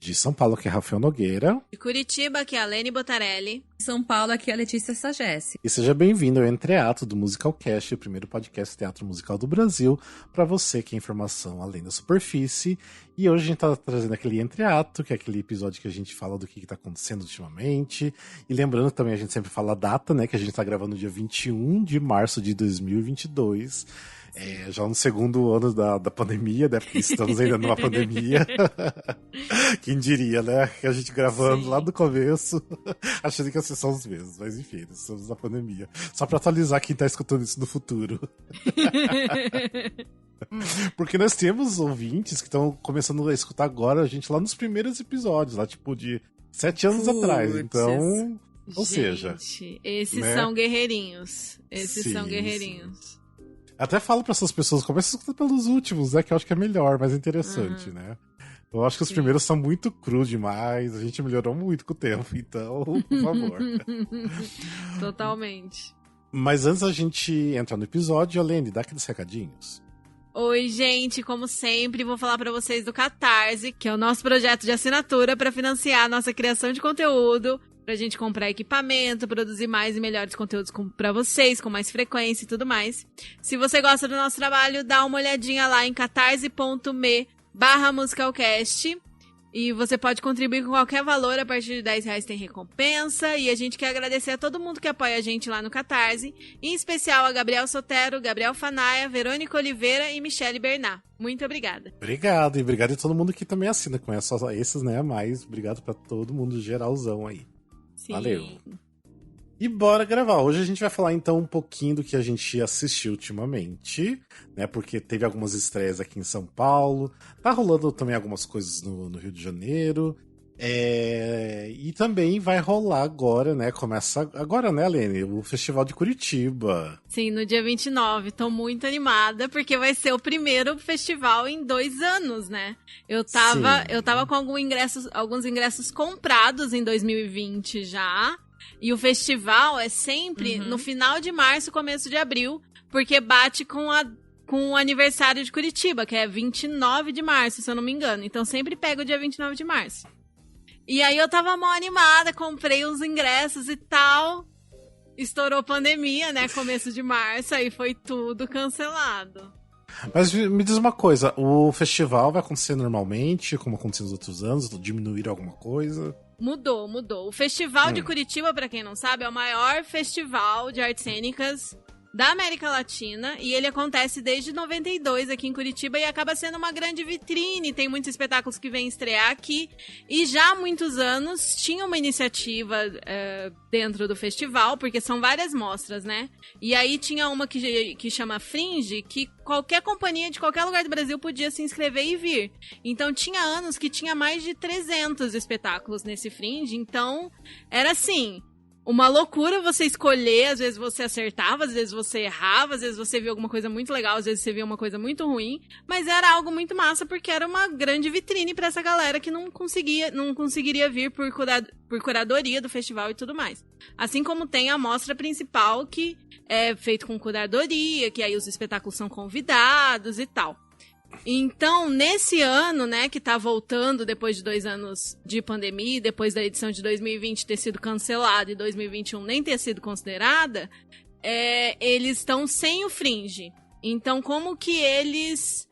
De São Paulo, que é Rafael Nogueira. De Curitiba, que é a Lene Botarelli. De São Paulo, aqui é a Letícia Sagesse. E seja bem-vindo ao Entreato do Musicalcast, o primeiro podcast teatro musical do Brasil, para você que é informação além da superfície. E hoje a gente tá trazendo aquele Entreato, que é aquele episódio que a gente fala do que tá acontecendo ultimamente. E lembrando também, a gente sempre fala a data, né, que a gente tá gravando no dia 21 de março de 2022. Já no segundo ano da pandemia, né? Porque estamos ainda numa pandemia. Quem diria, né? Que a gente gravando Sim. lá do começo, achando que ia ser só os mesmos. Mas enfim, estamos na pandemia. Só pra atualizar quem tá escutando isso no futuro. Porque nós temos ouvintes que estão começando a escutar agora a gente lá nos primeiros episódios, lá tipo de 7 anos atrás. Então, ou seja... Esses né? são guerreirinhos. Esses Sim, são guerreirinhos. Até falo pra essas pessoas, começa a escutar pelos últimos, né? Que eu acho que é melhor, mais interessante, né? Eu acho que os primeiros são muito crus demais, a gente melhorou muito com o tempo, então, por favor. Totalmente. Mas antes da gente entrar no episódio, Alene, dá aqueles recadinhos. Oi, gente, como sempre, vou falar pra vocês do Catarse, que é o nosso projeto de assinatura pra financiar a nossa criação de conteúdo, pra gente comprar equipamento, produzir mais e melhores conteúdos pra vocês, com mais frequência e tudo mais. Se você gosta do nosso trabalho, dá uma olhadinha lá em catarse.me/musicalcast. E você pode contribuir com qualquer valor, a partir de R$10 tem recompensa. E a gente quer agradecer a todo mundo que apoia a gente lá no Catarse, em especial a Gabriel Sotero, Gabriel Fanaia, Verônica Oliveira e Michele Bernat. Muito obrigada. Obrigado, e obrigado a todo mundo que também assina, com só esses, né, a mais. Obrigado pra todo mundo geralzão aí. Sim. Valeu. E bora gravar. Hoje a gente vai falar então um pouquinho do que a gente assistiu ultimamente, né? Porque teve algumas estreias aqui em São Paulo, tá rolando também algumas coisas no Rio de Janeiro. E também vai rolar agora, né? Começa agora, né, Lene? O Festival de Curitiba. Sim, no dia 29. Tô muito animada, porque vai ser o primeiro festival em 2 anos, né? Eu tava com alguns ingressos comprados em 2020 já. E o festival é sempre no final de março, começo de abril, porque bate com o aniversário de Curitiba, que é 29 de março, se eu não me engano. Então sempre pega o dia 29 de março. E aí eu tava mó animada, comprei os ingressos e tal. Estourou pandemia, né? Começo de março, aí foi tudo cancelado. Mas me diz uma coisa, o festival vai acontecer normalmente, como aconteceu nos outros anos? Diminuir alguma coisa? Mudou. O Festival de Curitiba, pra quem não sabe, é o maior festival de artes cênicas da América Latina, e ele acontece desde 92 aqui em Curitiba e acaba sendo uma grande vitrine, tem muitos espetáculos que vêm estrear aqui, e já há muitos anos tinha uma iniciativa dentro do festival, porque são várias mostras, né? E aí tinha uma que chama Fringe, que qualquer companhia de qualquer lugar do Brasil podia se inscrever e vir. Então tinha anos que tinha mais de 300 espetáculos nesse Fringe, então era assim... uma loucura você escolher, às vezes você acertava, às vezes você errava, às vezes você via alguma coisa muito legal, às vezes você via uma coisa muito ruim, mas era algo muito massa porque era uma grande vitrine pra essa galera que não conseguiria vir por curadoria do festival e tudo mais. Assim como tem a mostra principal que é feito com curadoria, que aí os espetáculos são convidados e tal. Então, nesse ano, né, que tá voltando depois de 2 anos de pandemia, depois da edição de 2020 ter sido cancelada e 2021 nem ter sido considerada, eles estão sem o Fringe. Então, como que eles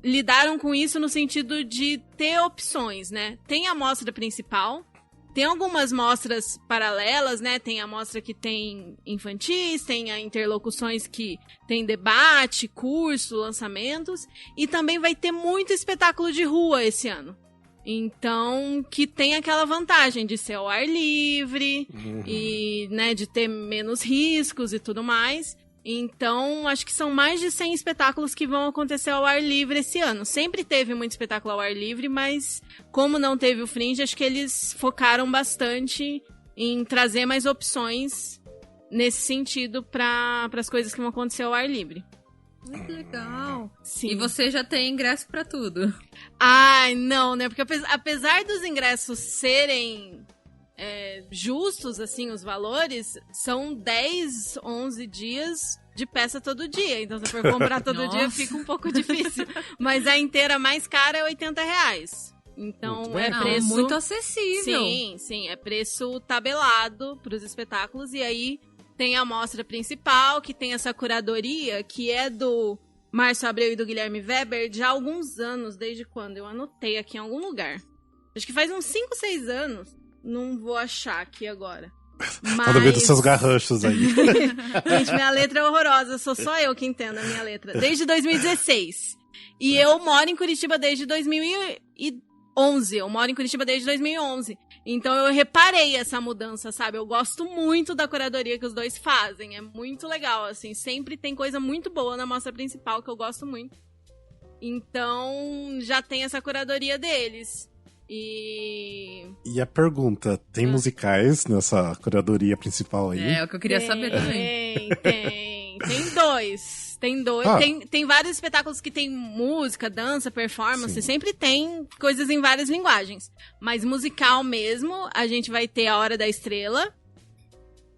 lidaram com isso no sentido de ter opções, né? Tem a mostra principal, tem algumas mostras paralelas, né? Tem a mostra que tem infantis, tem a interlocuções que tem debate, curso, lançamentos. E também vai ter muito espetáculo de rua esse ano. Então, que tem aquela vantagem de ser ao ar livre e, né, de ter menos riscos e tudo mais. Então, acho que são mais de 100 espetáculos que vão acontecer ao ar livre esse ano. Sempre teve muito espetáculo ao ar livre, mas como não teve o Fringe, acho que eles focaram bastante em trazer mais opções nesse sentido para as coisas que vão acontecer ao ar livre. Muito legal. Sim. E você já tem ingresso pra tudo? Ai, não, né? Porque apesar dos ingressos serem... justos, assim, os valores, são 10, 11 dias de peça todo dia. Então, se for comprar todo dia, fica um pouco difícil. Mas a inteira mais cara é R$80. Então bem. é Não, preço... muito acessível. Sim, é preço tabelado para os espetáculos. E aí tem a mostra principal, que tem essa curadoria, que é do Márcio Abreu e do Guilherme Weber, já há alguns anos. Desde quando? Eu anotei aqui em algum lugar. Acho que faz uns 5, 6 anos. Não vou achar aqui agora. Mas... Tá no meio dos seus garranchos aí. Gente, minha letra é horrorosa. Sou só eu que entendo a minha letra. Desde 2016. E eu moro em Curitiba desde 2011. Eu moro em Curitiba desde 2011. Então eu reparei essa mudança, sabe? Eu gosto muito da curadoria que os dois fazem. É muito legal, assim. Sempre tem coisa muito boa na mostra principal que eu gosto muito. Então já tem essa curadoria deles. E a pergunta, tem musicais nessa curadoria principal aí? É o que eu queria saber também. Tem dois. Tem dois. Ah. Tem vários espetáculos que tem música, dança, performance. Sim. Sempre tem coisas em várias linguagens. Mas musical mesmo, a gente vai ter A Hora da Estrela.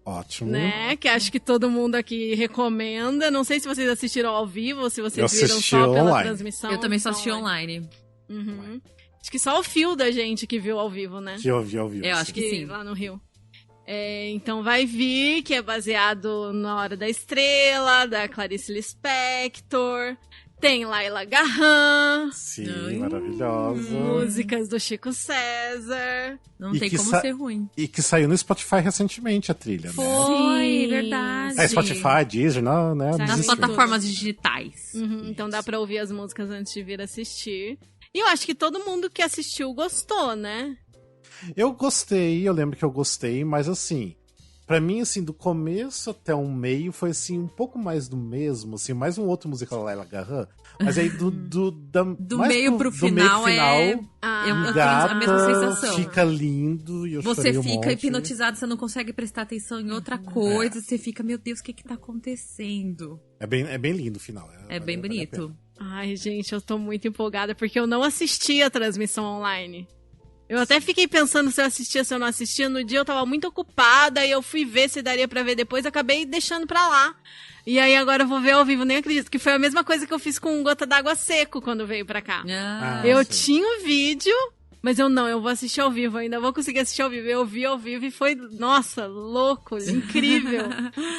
Ótimo. Né? Que acho que todo mundo aqui recomenda. Não sei se vocês assistiram ao vivo ou se vocês viram só pela online. transmissão. Eu também só assisti online. Uhum. Acho que só o fio da gente que viu ao vivo, né? Que eu vi ao vivo. Eu acho que sim. Lá no Rio. Então vai vir, que é baseado na Hora da Estrela, da Clarice Lispector. Tem Laila Garran. Sim, maravilhosa. Músicas do Chico César. Não tem como ser ruim. E que saiu no Spotify recentemente a trilha, né? Foi, verdade. É Spotify, Deezer, não, né? Nas plataformas digitais. Então dá pra ouvir as músicas antes de vir assistir. E eu acho que todo mundo que assistiu gostou, né? Eu gostei, eu lembro que eu gostei, mas assim, pra mim, assim, do começo até o meio foi, assim, um pouco mais do mesmo, assim, mais um outro musical Laila Garran, mas aí do meio pro final eu tenho a mesma sensação. Fica lindo e eu Você chorei um fica monte. hipnotizado, você não consegue prestar atenção em outra coisa, você fica, meu Deus, o que tá acontecendo? É bem lindo o final. É bem bonito. Ai, gente, eu tô muito empolgada, porque eu não assisti a transmissão online. Eu até fiquei pensando se eu assistia, se eu não assistia. No dia eu tava muito ocupada e eu fui ver se daria pra ver depois, acabei deixando pra lá. E aí agora eu vou ver ao vivo, nem acredito, que foi a mesma coisa que eu fiz com Gota d'Água Seco quando veio pra cá. Eu tinha o vídeo, mas eu vou assistir ao vivo, ainda vou conseguir assistir ao vivo. Eu vi ao vivo e foi, nossa, louco, incrível.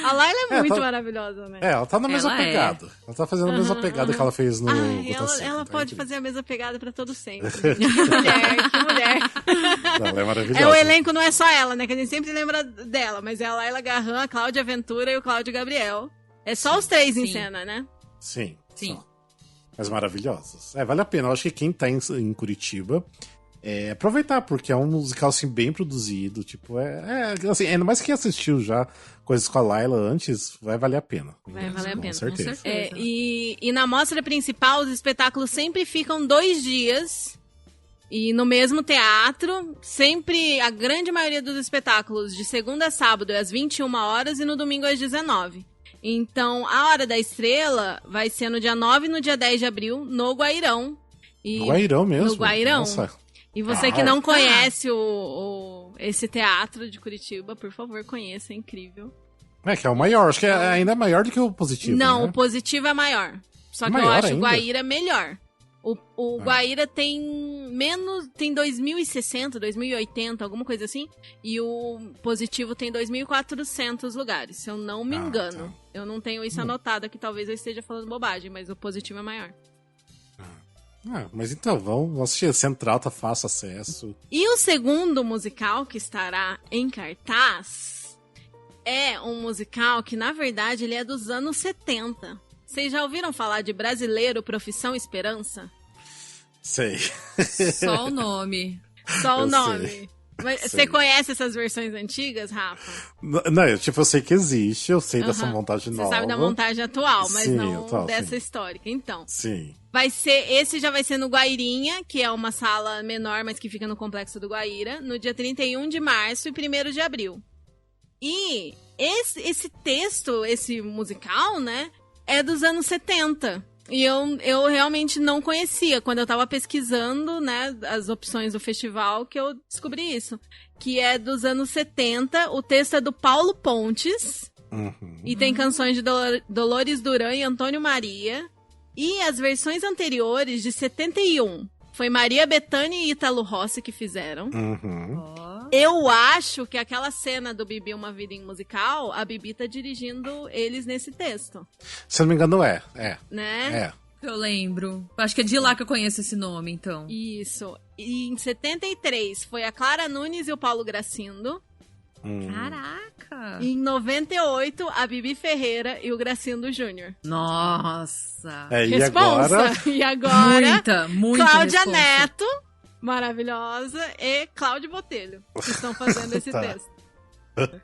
A Laila é muito maravilhosa, né? Ela tá na mesma pegada. Ela tá fazendo a mesma pegada que ela fez no Gota Seco. Ela pode fazer a mesma pegada pra todo sempre. Que mulher. Não, ela é maravilhosa. O elenco não é só ela, né? Que a gente sempre lembra dela, mas é a Laila Garran, a Cláudia Ventura e o Cláudio Gabriel. É só os três em cena, né? Sim. Mas maravilhosos. Vale a pena. Eu acho que quem tá em Curitiba aproveitar, porque é um musical assim, bem produzido. Tipo, assim, ainda mais quem assistiu já coisas com a Laila antes, vai valer a pena. Vai valer a pena, com certeza. E na mostra principal, os espetáculos sempre ficam 2 dias. E no mesmo teatro, sempre, a grande maioria dos espetáculos, de segunda a sábado, é às 21 horas e no domingo às 19. Então, A Hora da Estrela vai ser no dia 9 e no dia 10 de abril, no Guairão. No Guairão mesmo? No Guairão. Nossa. E você que não conhece esse teatro de Curitiba, por favor, conheça, é incrível. Que é o maior, acho que é ainda maior do que o Positivo, Não, né? O Positivo é maior. Só que maior eu acho ainda? o Guaíra melhor. O Guaíra tem 2060, 2080, alguma coisa assim. E o Positivo tem 2.400 lugares, se eu não me engano. Tá. Eu não tenho isso anotado aqui, talvez eu esteja falando bobagem, mas o Positivo é maior. Mas então, vamos assistir. Central tá fácil acesso. E o segundo musical que estará em cartaz é um musical que, na verdade, ele é dos anos 70. Vocês já ouviram falar de Brasileiro Profissão Esperança? Sei. Só o nome. Só o nome. Mas você conhece essas versões antigas, Rafa? Não, eu sei que existe, eu sei dessa montagem nova. Você sabe da montagem atual, mas não atual, dessa histórica. Então, sim. Esse já vai ser no Guairinha, que é uma sala menor, mas que fica no Complexo do Guaíra, no dia 31 de março e 1º de abril. E esse texto, esse musical, né, é dos anos 70. E eu realmente não conhecia. Quando eu tava pesquisando, né, as opções do festival, que eu descobri isso. Que é dos anos 70. O texto é do Paulo Pontes. E tem canções de Dolores Duran e Antônio Maria. E as versões anteriores, de 71, Foi Maria Bethânia e Ítalo Rossi que fizeram. Uhum. Eu acho que aquela cena do Bibi Uma Vida em Musical, a Bibi tá dirigindo eles nesse texto. Se eu não me engano, é. Né? Eu lembro. Acho que é de lá que eu conheço esse nome, então. Isso. E em 73 foi a Clara Nunes e o Paulo Gracindo. Caraca! E em 98, a Bibi Ferreira e o Gracindo Júnior. Nossa! Responsa! E agora muita Cláudia responsa. Neto, maravilhosa, e Cláudio Botelho, que estão fazendo esse texto.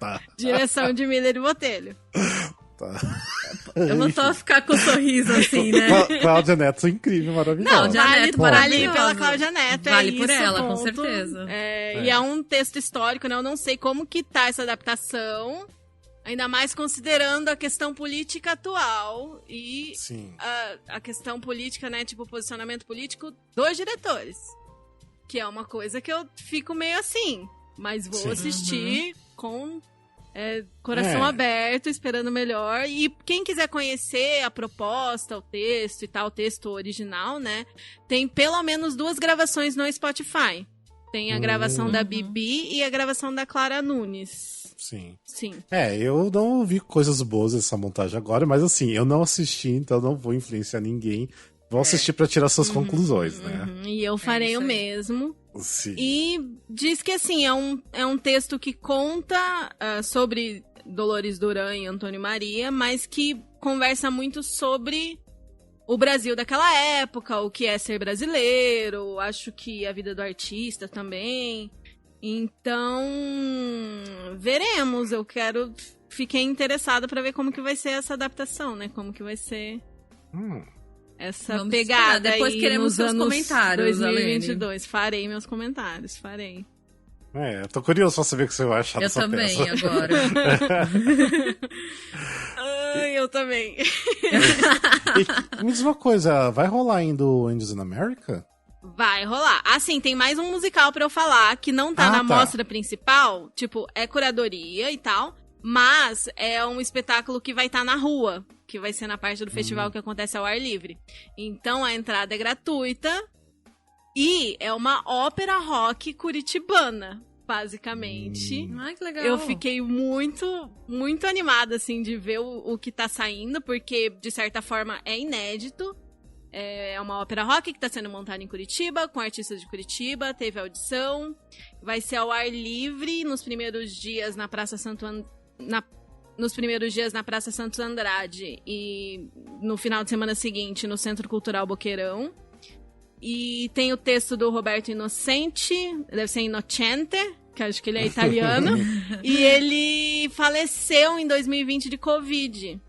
Tá. Direção de Miller e Botelho. Eu vou só ficar com um sorriso assim, né? Cláudia Neto, incrível, maravilhosa. Cláudia Neto, vale maravilhosa. pela Cláudia Neto, Vale é por isso, ela, com ponto. certeza. E é um texto histórico, né? Eu não sei como que tá essa adaptação, ainda mais considerando a questão política atual e Sim. a questão política, né? Tipo, o posicionamento político dos diretores. Que é uma coisa que eu fico meio assim, mas vou Sim. assistir com... coração aberto, esperando o melhor. E quem quiser conhecer a proposta, o texto e tal, o texto original, né? Tem pelo menos 2 gravações no Spotify. Tem a gravação da Bibi e a gravação da Clara Nunes. Sim. Sim. Eu não ouvi coisas boas dessa montagem agora, mas assim, eu não assisti, então não vou influenciar ninguém. Vou assistir pra tirar suas conclusões, né? E eu farei isso o aí. mesmo. Sim. E diz que, assim, é um texto que conta sobre Dolores Duran e Antônio Maria, mas que conversa muito sobre o Brasil daquela época, o que é ser brasileiro, acho que a vida do artista também. Então, veremos. Fiquei interessada pra ver como que vai ser essa adaptação, né? Como que vai ser essa Vamos pegada esperar. Depois aí queremos nos seus anos comentários, 2022. Farei meus comentários, farei. Eu tô curioso pra saber o que você vai achar Eu dessa também, peça. agora. Ai, eu também. E me diz uma coisa, vai rolar ainda o Angels in America? Vai rolar. Assim, tem mais um musical pra eu falar que não tá na mostra principal. Tipo, é curadoria e tal. Mas é um espetáculo que vai estar na rua. Que vai ser na parte do festival que acontece ao ar livre. Então a entrada é gratuita. E é uma ópera rock curitibana, basicamente. Ai, que legal. Eu fiquei muito, muito animada, assim, de ver o que tá saindo, porque, de certa forma, é inédito. É uma ópera rock que tá sendo montada em Curitiba, com artistas de Curitiba, teve audição. Vai ser ao ar livre nos primeiros dias na Praça nos primeiros dias na Praça Santos Andrade e no final de semana seguinte no Centro Cultural Boqueirão. E tem o texto do Roberto Innocente, deve ser Innocente, que acho que ele é italiano. E ele faleceu em 2020 de Covid.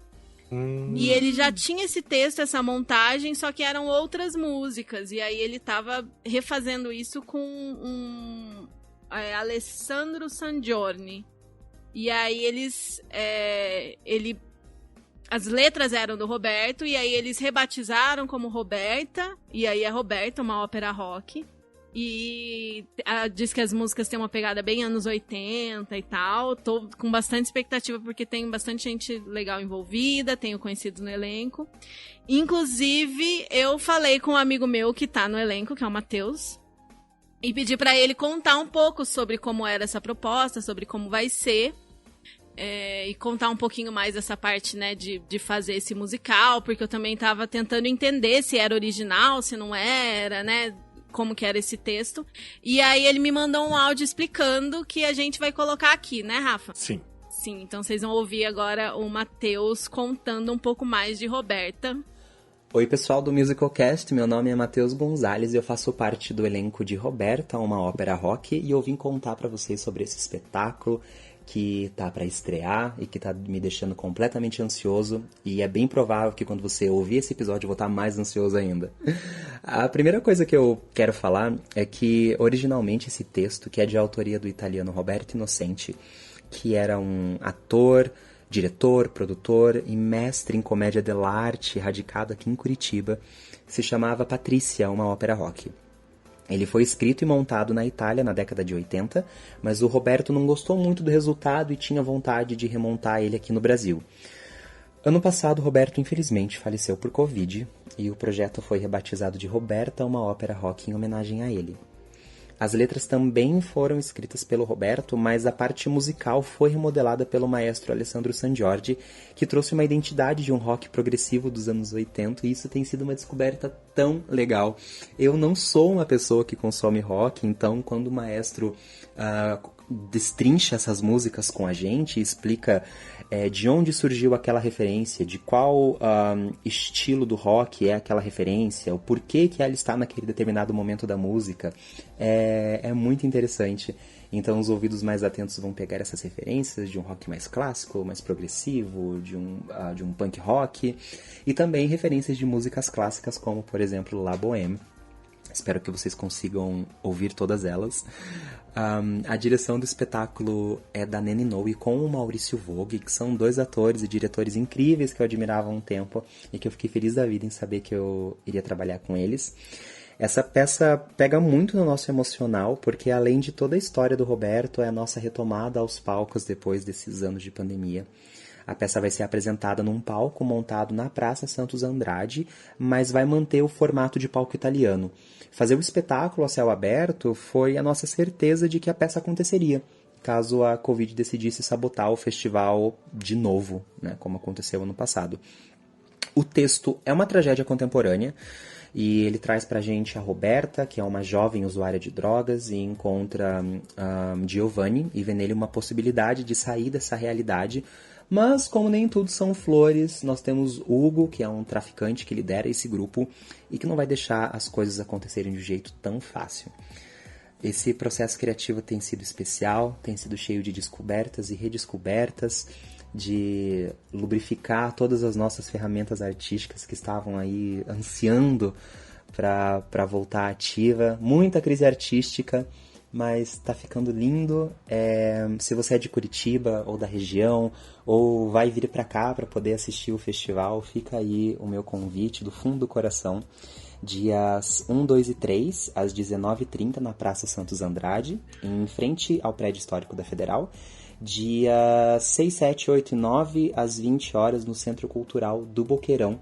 E ele já tinha esse texto, essa montagem, só que eram outras músicas. E aí ele tava refazendo isso com Alessandro Sangiorni. E aí as letras eram do Roberto, e aí eles rebatizaram como Roberta, e aí é Roberta, uma ópera rock. E diz que as músicas têm uma pegada bem anos 80 e tal. Tô com bastante expectativa, porque tem bastante gente legal envolvida, tenho conhecidos no elenco. Inclusive, eu falei com um amigo meu que tá no elenco, que é o Matheus, e pedi pra ele contar um pouco sobre como era essa proposta, sobre como vai ser. E contar um pouquinho mais dessa parte, né, de fazer esse musical, porque eu também tava tentando entender se era original, se não era, né, como que era esse texto. E aí ele me mandou um áudio explicando que a gente vai colocar aqui, né, Rafa? Sim. Sim, então vocês vão ouvir agora o Matheus contando um pouco mais de Roberta. Oi, pessoal do Musicalcast, meu nome é Matheus Gonzalez e eu faço parte do elenco de Roberta, uma ópera rock, e eu vim contar pra vocês sobre esse espetáculo que tá pra estrear e que tá me deixando completamente ansioso, e é bem provável que quando você ouvir esse episódio eu vou estar mais ansioso ainda. A primeira coisa que eu quero falar é que originalmente esse texto, que é de autoria do italiano Roberto Innocente, que era um ator, diretor, produtor e mestre em comédia dell'arte, radicado aqui em Curitiba, se chamava Patrícia, uma ópera rock. Ele foi escrito e montado na Itália na década de 80, mas o Roberto não gostou muito do resultado e tinha vontade de remontar ele aqui no Brasil. Ano passado, Roberto infelizmente faleceu por Covid e o projeto foi rebatizado de Roberta, uma ópera rock em homenagem a ele. As letras também foram escritas pelo Roberto, mas a parte musical foi remodelada pelo maestro Alessandro Sangiorgi, que trouxe uma identidade de um rock progressivo dos anos 80, e isso tem sido uma descoberta tão legal. Eu não sou uma pessoa que consome rock, então quando o maestro destrincha essas músicas com a gente, explica de onde surgiu aquela referência, de qual estilo do rock é aquela referência, o porquê que ela está naquele determinado momento da música, é muito interessante. Então os ouvidos mais atentos vão pegar essas referências de um rock mais clássico, mais progressivo, de um punk rock, e também referências de músicas clássicas como, por exemplo, La Bohème. Espero que vocês consigam ouvir todas elas. A direção do espetáculo é da Nene Noe com o Maurício Vogue, que são 2 atores e diretores incríveis que eu admirava há um tempo e que eu fiquei feliz da vida em saber que eu iria trabalhar com eles. Essa peça pega muito no nosso emocional, porque além de toda a história do Roberto, é a nossa retomada aos palcos depois desses anos de pandemia. A peça vai ser apresentada num palco montado na Praça Santos Andrade, mas vai manter o formato de palco italiano. Fazer o espetáculo a céu aberto foi a nossa certeza de que a peça aconteceria, caso a Covid decidisse sabotar o festival de novo, né, como aconteceu ano passado. O texto é uma tragédia contemporânea, e ele traz pra gente a Roberta, que é uma jovem usuária de drogas, e encontra Giovanni e vê nele uma possibilidade de sair dessa realidade. Mas, como nem tudo são flores, nós temos Hugo, que é um traficante que lidera esse grupo e que não vai deixar as coisas acontecerem de um jeito tão fácil. Esse processo criativo tem sido especial, tem sido cheio de descobertas e redescobertas, de lubrificar todas as nossas ferramentas artísticas que estavam aí ansiando para voltar ativa. Muita crise artística, mas tá ficando lindo. Se você é de Curitiba ou da região, ou vai vir para cá para poder assistir o festival, fica aí o meu convite do fundo do coração. Dias 1, 2 e 3, às 19h30, na Praça Santos Andrade, em frente ao prédio histórico da Federal. Dia 6, 7, 8 e 9, às 20 horas, no Centro Cultural do Boqueirão.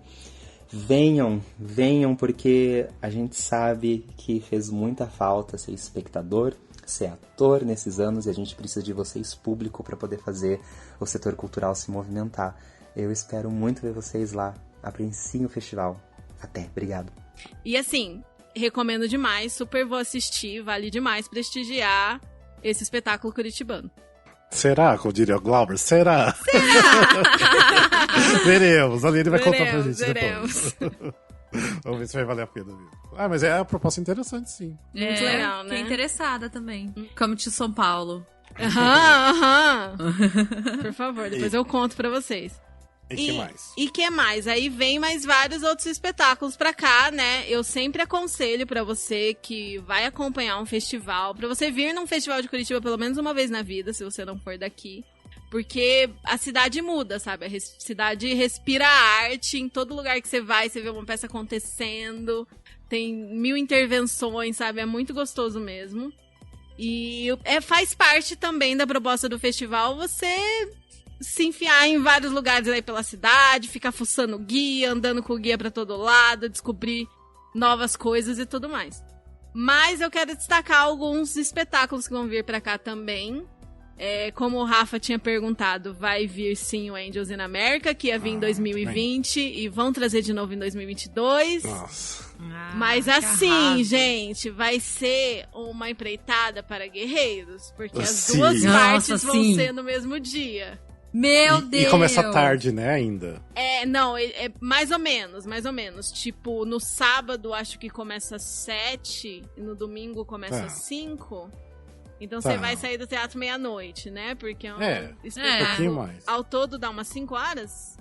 Venham, porque a gente sabe que fez muita falta ser espectador, ser ator nesses anos, e a gente precisa de vocês, público, para poder fazer o setor cultural se movimentar. Eu espero muito ver vocês lá. Apreciem o festival. Até, obrigado. E assim, recomendo demais, super vou assistir, vale demais prestigiar esse espetáculo curitibano. Será, como diria o Glauber? Será? Veremos. Ali ele vai contar pra gente depois. Vamos ver se vai valer a pena mesmo. Mas é uma proposta interessante, sim. Muito legal, né? Fiquei interessada também. Como de São Paulo. Aham. Por favor, depois eu conto pra vocês. E que mais? E que mais? Aí vem mais vários outros espetáculos pra cá, né? Eu sempre aconselho pra você que vai acompanhar um festival, pra você vir num festival de Curitiba pelo menos uma vez na vida, se você não for daqui. Porque a cidade muda, sabe? A cidade respira arte, em todo lugar que você vai, você vê uma peça acontecendo, tem 1000 intervenções, sabe? É muito gostoso mesmo. E faz parte também da proposta do festival você se enfiar em vários lugares aí pela cidade, ficar fuçando o guia, andando com o guia pra todo lado, descobrir novas coisas e tudo mais. Mas eu quero destacar alguns espetáculos que vão vir pra cá também. Como o Rafa tinha perguntado, vai vir sim o Angels in America, que ia vir em 2020 e vão trazer de novo em 2022. Nossa. Mas assim, gente, vai ser uma empreitada para guerreiros, porque as duas partes vão ser no mesmo dia. Meu Deus! E começa tarde, né, ainda? Não, é mais ou menos. Tipo, no sábado acho que começa às 7 e no domingo começa às 5. Então você vai sair do teatro meia-noite, né? Porque é um espetáculo. Um pouquinho mais. Ao todo dá umas 5 horas?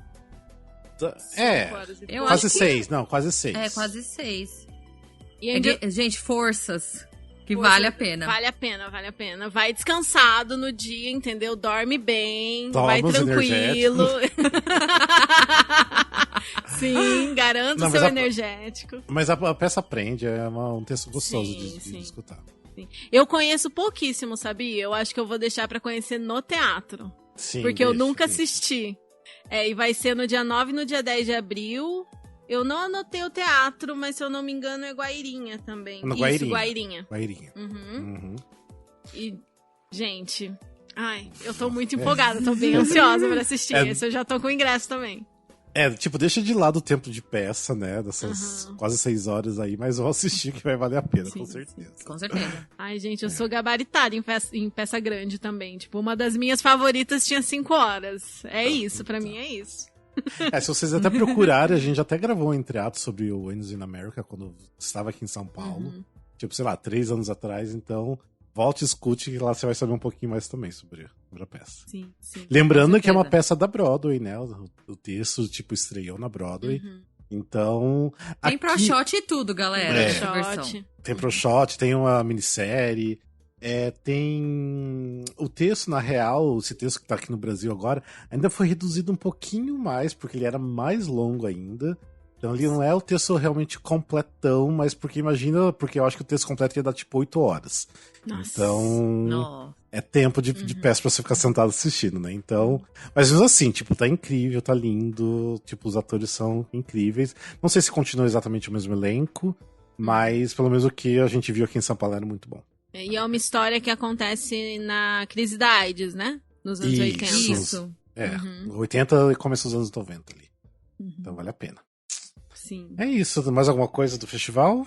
5 horas eu quase acho 6, não, quase 6. Quase 6. E gente, forças. Que vale a pena. Vale a pena. Vai descansado no dia, entendeu? Dorme bem, Toma vai tranquilo. Sim, garanto o seu energético. Mas a peça aprende, é um texto gostoso de escutar. Sim. Eu conheço pouquíssimo, sabia? Eu acho que eu vou deixar pra conhecer no teatro. Sim, porque eu nunca assisti. E vai ser no dia 9 e no dia 10 de abril. Eu não anotei o teatro, mas se eu não me engano é Guairinha também. No Isso, Guairinha. Guairinha. Uhum. E, gente... Ai, eu tô muito empolgada, tô bem ansiosa pra assistir. Esse eu já tô com ingresso também. Tipo, deixa de lado o tempo de peça, né? Dessas quase 6 horas aí, mas vou assistir que vai valer a pena, com certeza. Com certeza. Ai, gente, eu sou gabaritada em peça grande também. Tipo, uma das minhas favoritas tinha 5 horas. É isso, pra mim é isso. Se vocês até procurarem, a gente até gravou um entreato sobre o When's in America quando estava aqui em São Paulo. Tipo, sei lá, 3 anos atrás, então... Volte e escute, que lá você vai saber um pouquinho mais também sobre a peça. Sim. Lembrando que é uma peça da Broadway, né? O texto, tipo, estreou na Broadway. Então... Tem pro shot e tudo, galera. Tem pro shot, tem uma minissérie. Tem... O texto, na real, esse texto que tá aqui no Brasil agora, ainda foi reduzido um pouquinho mais, porque ele era mais longo ainda. Então ele não é o texto realmente completão, mas porque eu acho que o texto completo ia dar tipo 8 horas. Nossa. Então é tempo de peça pra você ficar sentado assistindo, né? Então, mas mesmo assim, tipo, tá incrível, tá lindo, tipo, os atores são incríveis. Não sei se continua exatamente o mesmo elenco, mas pelo menos o que a gente viu aqui em São Paulo era muito bom. E é uma história que acontece na crise da AIDS, né? Nos anos 80. Isso. 80 e começo dos anos 90 ali. Então vale a pena. Sim. É isso. Mais alguma coisa do festival?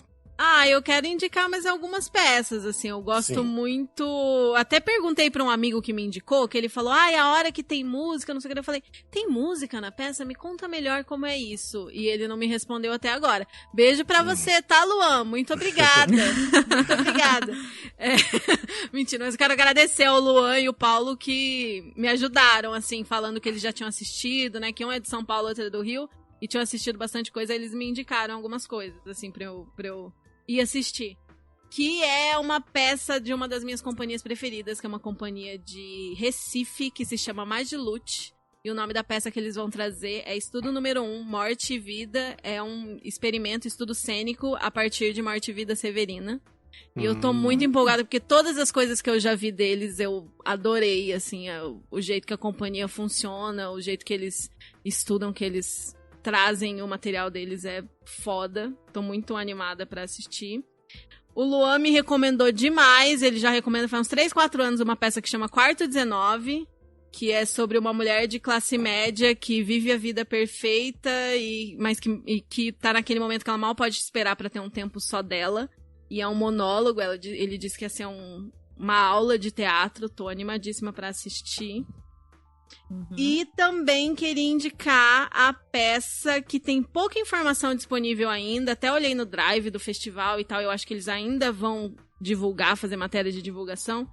Eu quero indicar mais algumas peças, assim, eu gosto muito... Até perguntei pra um amigo que me indicou, que ele falou, a hora que tem música, não sei o que, eu falei, tem música na peça? Me conta melhor como é isso. E ele não me respondeu até agora. Beijo pra você, tá, Luan? Muito obrigada. Muito obrigada. Mentira, mas eu quero agradecer ao Luan e o Paulo que me ajudaram, assim, falando que eles já tinham assistido, né, que um é de São Paulo, outro é do Rio, e tinham assistido bastante coisa, eles me indicaram algumas coisas, assim, pra eu ir assistir. Que é uma peça de uma das minhas companhias preferidas, que é uma companhia de Recife, que se chama Magilute. E o nome da peça que eles vão trazer é Estudo Número 1, Morte e Vida. É um experimento, estudo cênico, a partir de Morte e Vida Severina. E eu tô muito empolgada, porque todas as coisas que eu já vi deles, eu adorei, assim, o jeito que a companhia funciona, o jeito que eles estudam, que eles... trazem o material deles, é foda. Tô muito animada pra assistir. O Luan me recomendou demais, ele já recomenda faz uns 3, 4 anos uma peça que chama Quarto 19, que é sobre uma mulher de classe média que vive a vida perfeita, mas que tá naquele momento que ela mal pode esperar pra ter um tempo só dela. E é um monólogo, ele disse que ia ser uma aula de teatro, tô animadíssima pra assistir. E também queria indicar a peça que tem pouca informação disponível ainda. Até olhei no drive do festival e tal. Eu acho que eles ainda vão divulgar, fazer matéria de divulgação.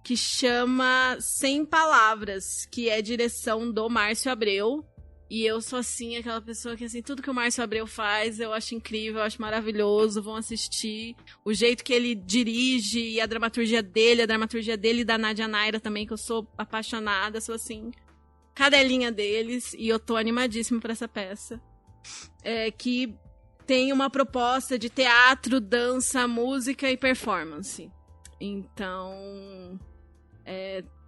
Que chama 100 Palavras, que é direção do Márcio Abreu. E eu sou assim, aquela pessoa que assim, tudo que o Márcio Abreu faz eu acho incrível, eu acho maravilhoso, vão assistir. O jeito que ele dirige e a dramaturgia dele e da Nádia Naira também, que eu sou apaixonada, sou assim... cadelinha deles, e eu tô animadíssima pra essa peça. Que tem uma proposta de teatro, dança, música e performance. Então,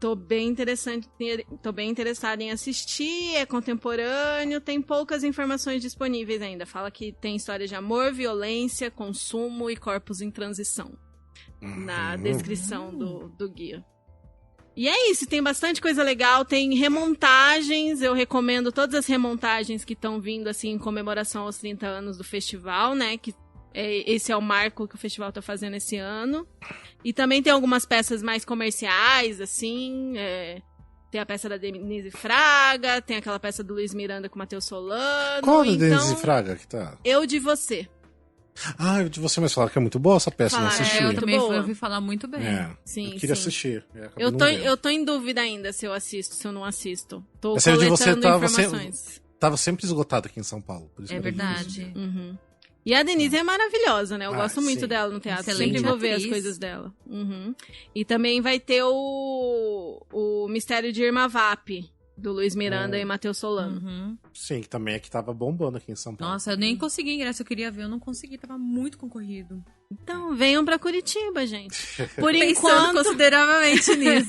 tô bem interessada em assistir, é contemporâneo, tem poucas informações disponíveis ainda. Fala que tem história de amor, violência, consumo e corpos em transição. Na descrição do guia. E é isso, tem bastante coisa legal, tem remontagens, eu recomendo todas as remontagens que estão vindo, assim, em comemoração aos 30 anos do festival, né, que esse é o marco que o festival tá fazendo esse ano. E também tem algumas peças mais comerciais, assim, tem a peça da Denise Fraga, tem aquela peça do Luiz Miranda com o Matheus Solano. Qual da Denise Fraga que tá? Eu de Você. Eu de Você, mas falaram que é muito boa essa peça, não assisti. Eu também ouvi falar muito bem. Sim, eu queria assistir. Eu tô em dúvida ainda se eu assisto, se eu não assisto. Tô coletando de Você informações. Tava sempre esgotado aqui em São Paulo. Por isso é verdade. E a Denise é maravilhosa, né? Eu gosto muito dela no teatro. Excelente Sempre vou ver atriz. as coisas dela. E também vai ter o Mistério de Irma Vap, do Luiz Miranda e Matheus Solano. Sim, que também é que tava bombando aqui em São Paulo. Nossa, eu nem consegui ingresso, eu queria ver, eu não consegui, tava muito concorrido. Então, venham pra Curitiba, gente. Pensando consideravelmente nisso.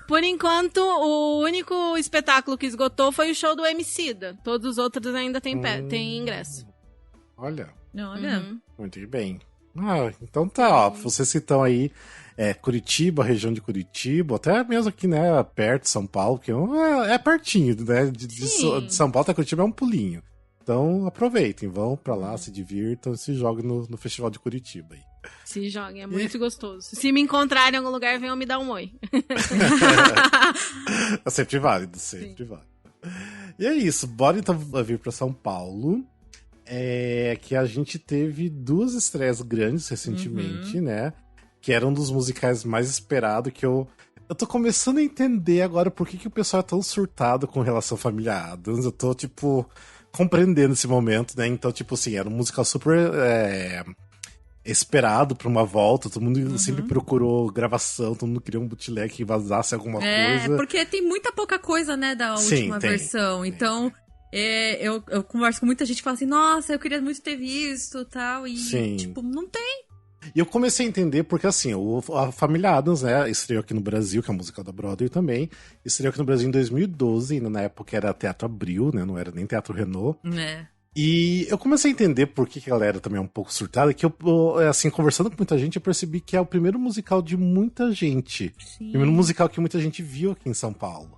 Por enquanto, o único espetáculo que esgotou foi o show do Emicida. Todos os outros ainda tem ingresso. Olha, muito bem. Então tá, ó, vocês que estão aí, Curitiba, região de Curitiba, até mesmo aqui, né, perto de São Paulo, que é pertinho, né, de São Paulo até Curitiba é um pulinho. Então aproveitem, vão pra lá, se divirtam e se joguem no Festival de Curitiba aí. Se joguem, é muito gostoso. Se me encontrarem em algum lugar, venham me dar um oi. É sempre válido, sempre válido. E é isso, bora então vir pra São Paulo. Que a gente teve 2 estreias grandes recentemente, né? Que era um dos musicais mais esperados, que eu tô começando a entender agora por que o pessoal é tão surtado com relação à Família Addams. Eu tô, tipo, compreendendo esse momento, né? Então, tipo assim, era um musical super esperado pra uma volta, todo mundo sempre procurou gravação, todo mundo queria um bootleg que vazasse alguma coisa. Porque tem muita pouca coisa, né, da última versão, então... Eu converso com muita gente que fala assim, nossa, eu queria muito ter visto tal, e tipo, não tem. E eu comecei a entender porque, assim, a Família Addams, né, estreou aqui no Brasil, que é a musical da Broadway também, estreou aqui no Brasil em 2012, ainda na época era Teatro Abril, né, não era nem Teatro Renault. E eu comecei a entender por que a galera também é um pouco surtada, que eu, assim, conversando com muita gente, eu percebi que é o primeiro musical de muita gente. O primeiro musical que muita gente viu aqui em São Paulo.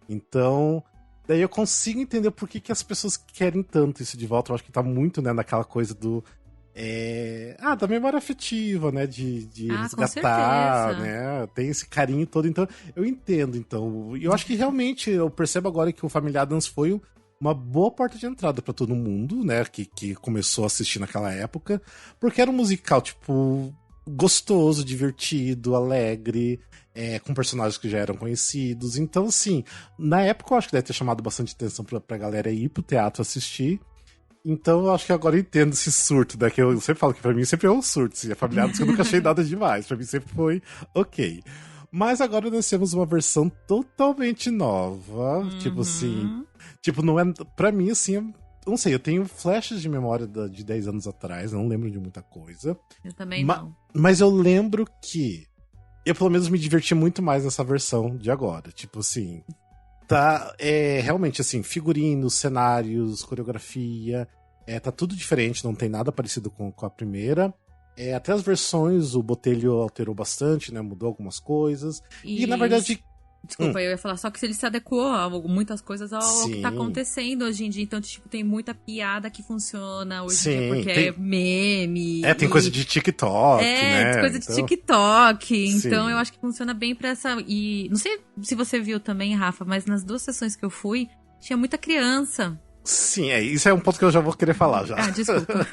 Então... Daí eu consigo entender por que as pessoas querem tanto isso de volta. Eu acho que tá muito, né, naquela coisa da memória afetiva, né, de resgatar, né, tem esse carinho todo. Então, eu entendo, então. E eu acho que realmente, eu percebo agora que o Família Addams foi uma boa porta de entrada pra todo mundo, né, que começou a assistir naquela época. Porque era um musical, tipo, gostoso, divertido, alegre... com personagens que já eram conhecidos. Então, assim, na época eu acho que deve ter chamado bastante atenção pra galera ir pro teatro assistir. Então eu acho que agora eu entendo esse surto, né? Que eu sempre falo que pra mim sempre é um surto. Assim, é familiar, porque eu nunca achei nada demais. Pra mim sempre foi ok. Mas agora nós temos uma versão totalmente nova. Tipo assim... Tipo, não é... Pra mim, assim... Eu não sei, eu tenho flashes de memória de 10 anos atrás. Não lembro de muita coisa. Eu também não. Mas eu lembro que... Eu, pelo menos, me diverti muito mais nessa versão de agora. Tipo assim, tá realmente, assim, figurinos, cenários, coreografia, tá tudo diferente, não tem nada parecido com a primeira. Até as versões, o Botelho alterou bastante, né, mudou algumas coisas. E na verdade... Desculpa, eu ia falar só que ele se adequou a muitas coisas ao que tá acontecendo hoje em dia. Então, tipo, tem muita piada que funciona hoje em dia, porque é meme. Tem coisa de TikTok, né? Tem coisa de TikTok. Então, eu acho que funciona bem pra essa... E não sei se você viu também, Rafa, mas nas 2 sessões que eu fui, tinha muita criança. Sim, isso é um ponto que eu já vou querer falar já. Desculpa.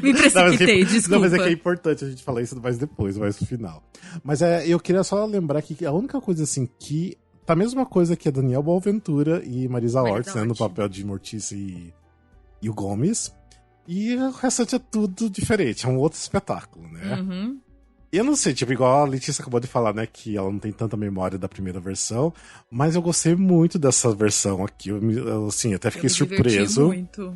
Me precipitei, desculpa. Não, mas é que é importante a gente falar isso mais depois, mais no final. Mas eu queria só lembrar que a única coisa, assim, que tá a mesma coisa que a Daniel Boaventura e Marisa Hort, né, no papel de Mortícia e o Gomes. E o restante é tudo diferente, é um outro espetáculo, né? Eu não sei, tipo, igual a Letícia acabou de falar, né, que ela não tem tanta memória da primeira versão, mas eu gostei muito dessa versão aqui, eu assim, até fiquei surpreso. Muito.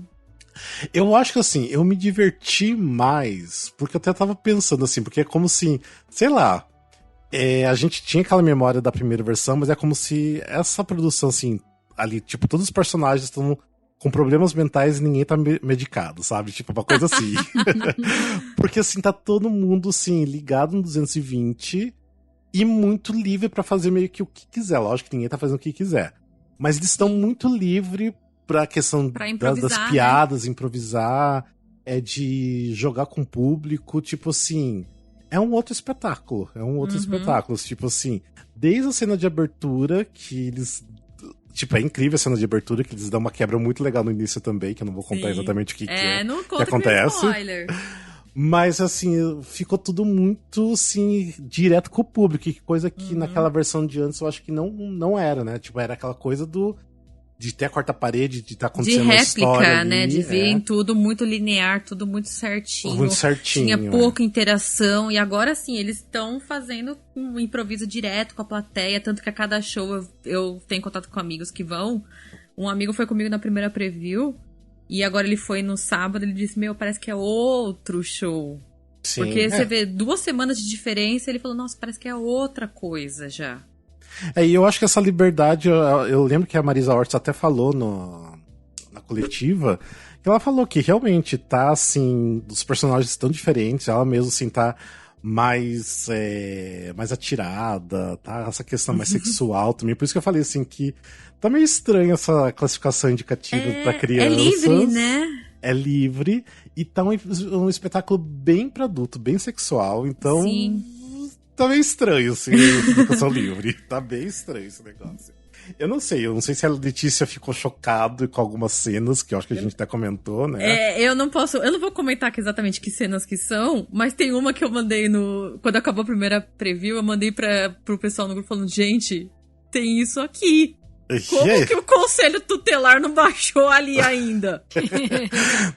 Eu acho que, assim, eu me diverti mais, porque eu até tava pensando, assim, porque é como se, sei lá, a gente tinha aquela memória da primeira versão, mas é como se essa produção, assim, ali, tipo, todos os personagens estão com problemas mentais e ninguém tá medicado, sabe? Tipo, uma coisa assim. Porque, assim, tá todo mundo, assim, ligado no 220 e muito livre pra fazer meio que o que quiser. Lógico que ninguém tá fazendo o que quiser. Mas eles estão muito livres pra questão das piadas, né? Improvisar, de jogar com o público, tipo assim... É um outro espetáculo. Espetáculo. Tipo assim, desde a cena de abertura, que eles... Tipo, é incrível a cena de abertura, que eles dão uma quebra muito legal no início também, que eu não vou contar exatamente o que não conta que acontece. Spoiler. Mas, assim, ficou tudo muito, assim, direto com o público, que coisa que naquela versão de antes eu acho que não era, né? Tipo, era aquela coisa de ter a quarta parede, de estar acontecendo uma história ali, né? De ver tudo muito linear, tudo muito certinho. Muito certinho. Tinha pouca interação. E agora, sim, eles estão fazendo um improviso direto com a plateia. Tanto que a cada show eu tenho contato com amigos que vão. Um amigo foi comigo na primeira preview. E agora ele foi no sábado. Ele disse, parece que é outro show. Sim, porque você vê 2 semanas de diferença. Ele falou, nossa, parece que é outra coisa já. E eu acho que essa liberdade, eu lembro que a Marisa Hort até falou na coletiva, que ela falou que realmente tá, assim, os personagens tão diferentes, ela mesmo, assim, tá mais atirada, tá? Essa questão mais sexual também. Por isso que eu falei, assim, que tá meio estranha essa classificação indicativa pra criança. É livre, né? É livre e tá um espetáculo bem pra adulto, bem sexual, então Sim. tá meio estranho, assim, a indicação livre. Tá bem estranho esse negócio. Eu não sei se a Letícia ficou chocada com algumas cenas, que eu acho que a gente até comentou, né? Eu não vou comentar aqui exatamente que cenas que são, mas tem uma que eu mandei quando acabou a primeira preview, eu mandei pro pessoal no grupo falando, gente, tem isso aqui. Como que o conselho tutelar não baixou ali ainda?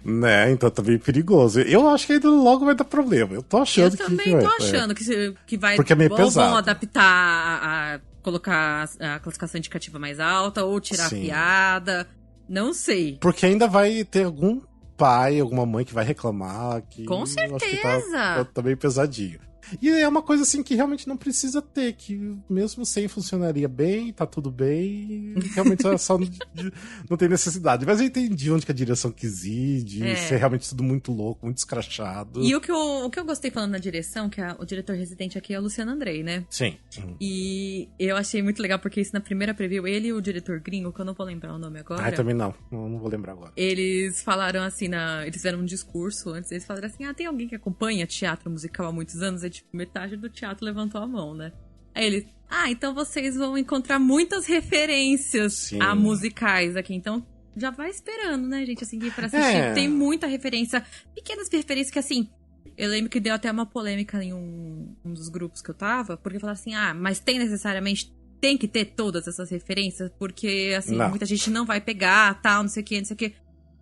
Né, então tá bem perigoso. Eu acho que ainda logo vai dar problema. Eu tô achando que vai. Eu também tô achando que vai... Porque é meio pesado. Vão adaptar, colocar a classificação indicativa mais alta, ou tirar a piada. Não sei. Porque ainda vai ter algum pai, alguma mãe que vai reclamar. Com certeza! Tá bem pesadinho. E é uma coisa assim que realmente não precisa ter, que mesmo sem funcionaria bem, tá tudo bem, realmente só não tem necessidade. Mas eu entendi onde que a direção quis ir, de ser realmente tudo muito louco, muito escrachado. E o que eu gostei falando na direção, que o diretor residente aqui é o Luciano Andrei, né? Sim. E eu achei muito legal, porque isso na primeira preview, ele e o diretor gringo, que eu não vou lembrar o nome agora. Também não vou lembrar agora. Eles falaram assim, eles fizeram um discurso antes, eles falaram assim, tem alguém que acompanha teatro musical há muitos anos? Tipo, metade do teatro levantou a mão, né? Aí ele, então vocês vão encontrar muitas referências a musicais aqui. Então, já vai esperando, né, gente, assim, pra assistir. Tem muita referência, pequenas referências que, assim, eu lembro que deu até uma polêmica em um dos grupos que eu tava, porque falaram assim, mas tem que ter todas essas referências, porque, assim, muita gente não vai pegar, tal, não sei o que.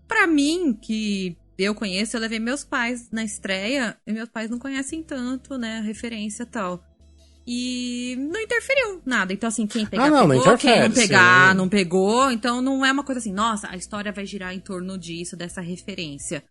Pra mim, que eu conheço, eu levei meus pais na estreia, e meus pais não conhecem tanto, né, a referência e tal. E não interferiu nada. Então, assim, quem pegar, pegou. Quem não pegar, não pegou. Então, não é uma coisa assim, nossa, a história vai girar em torno disso, dessa referência.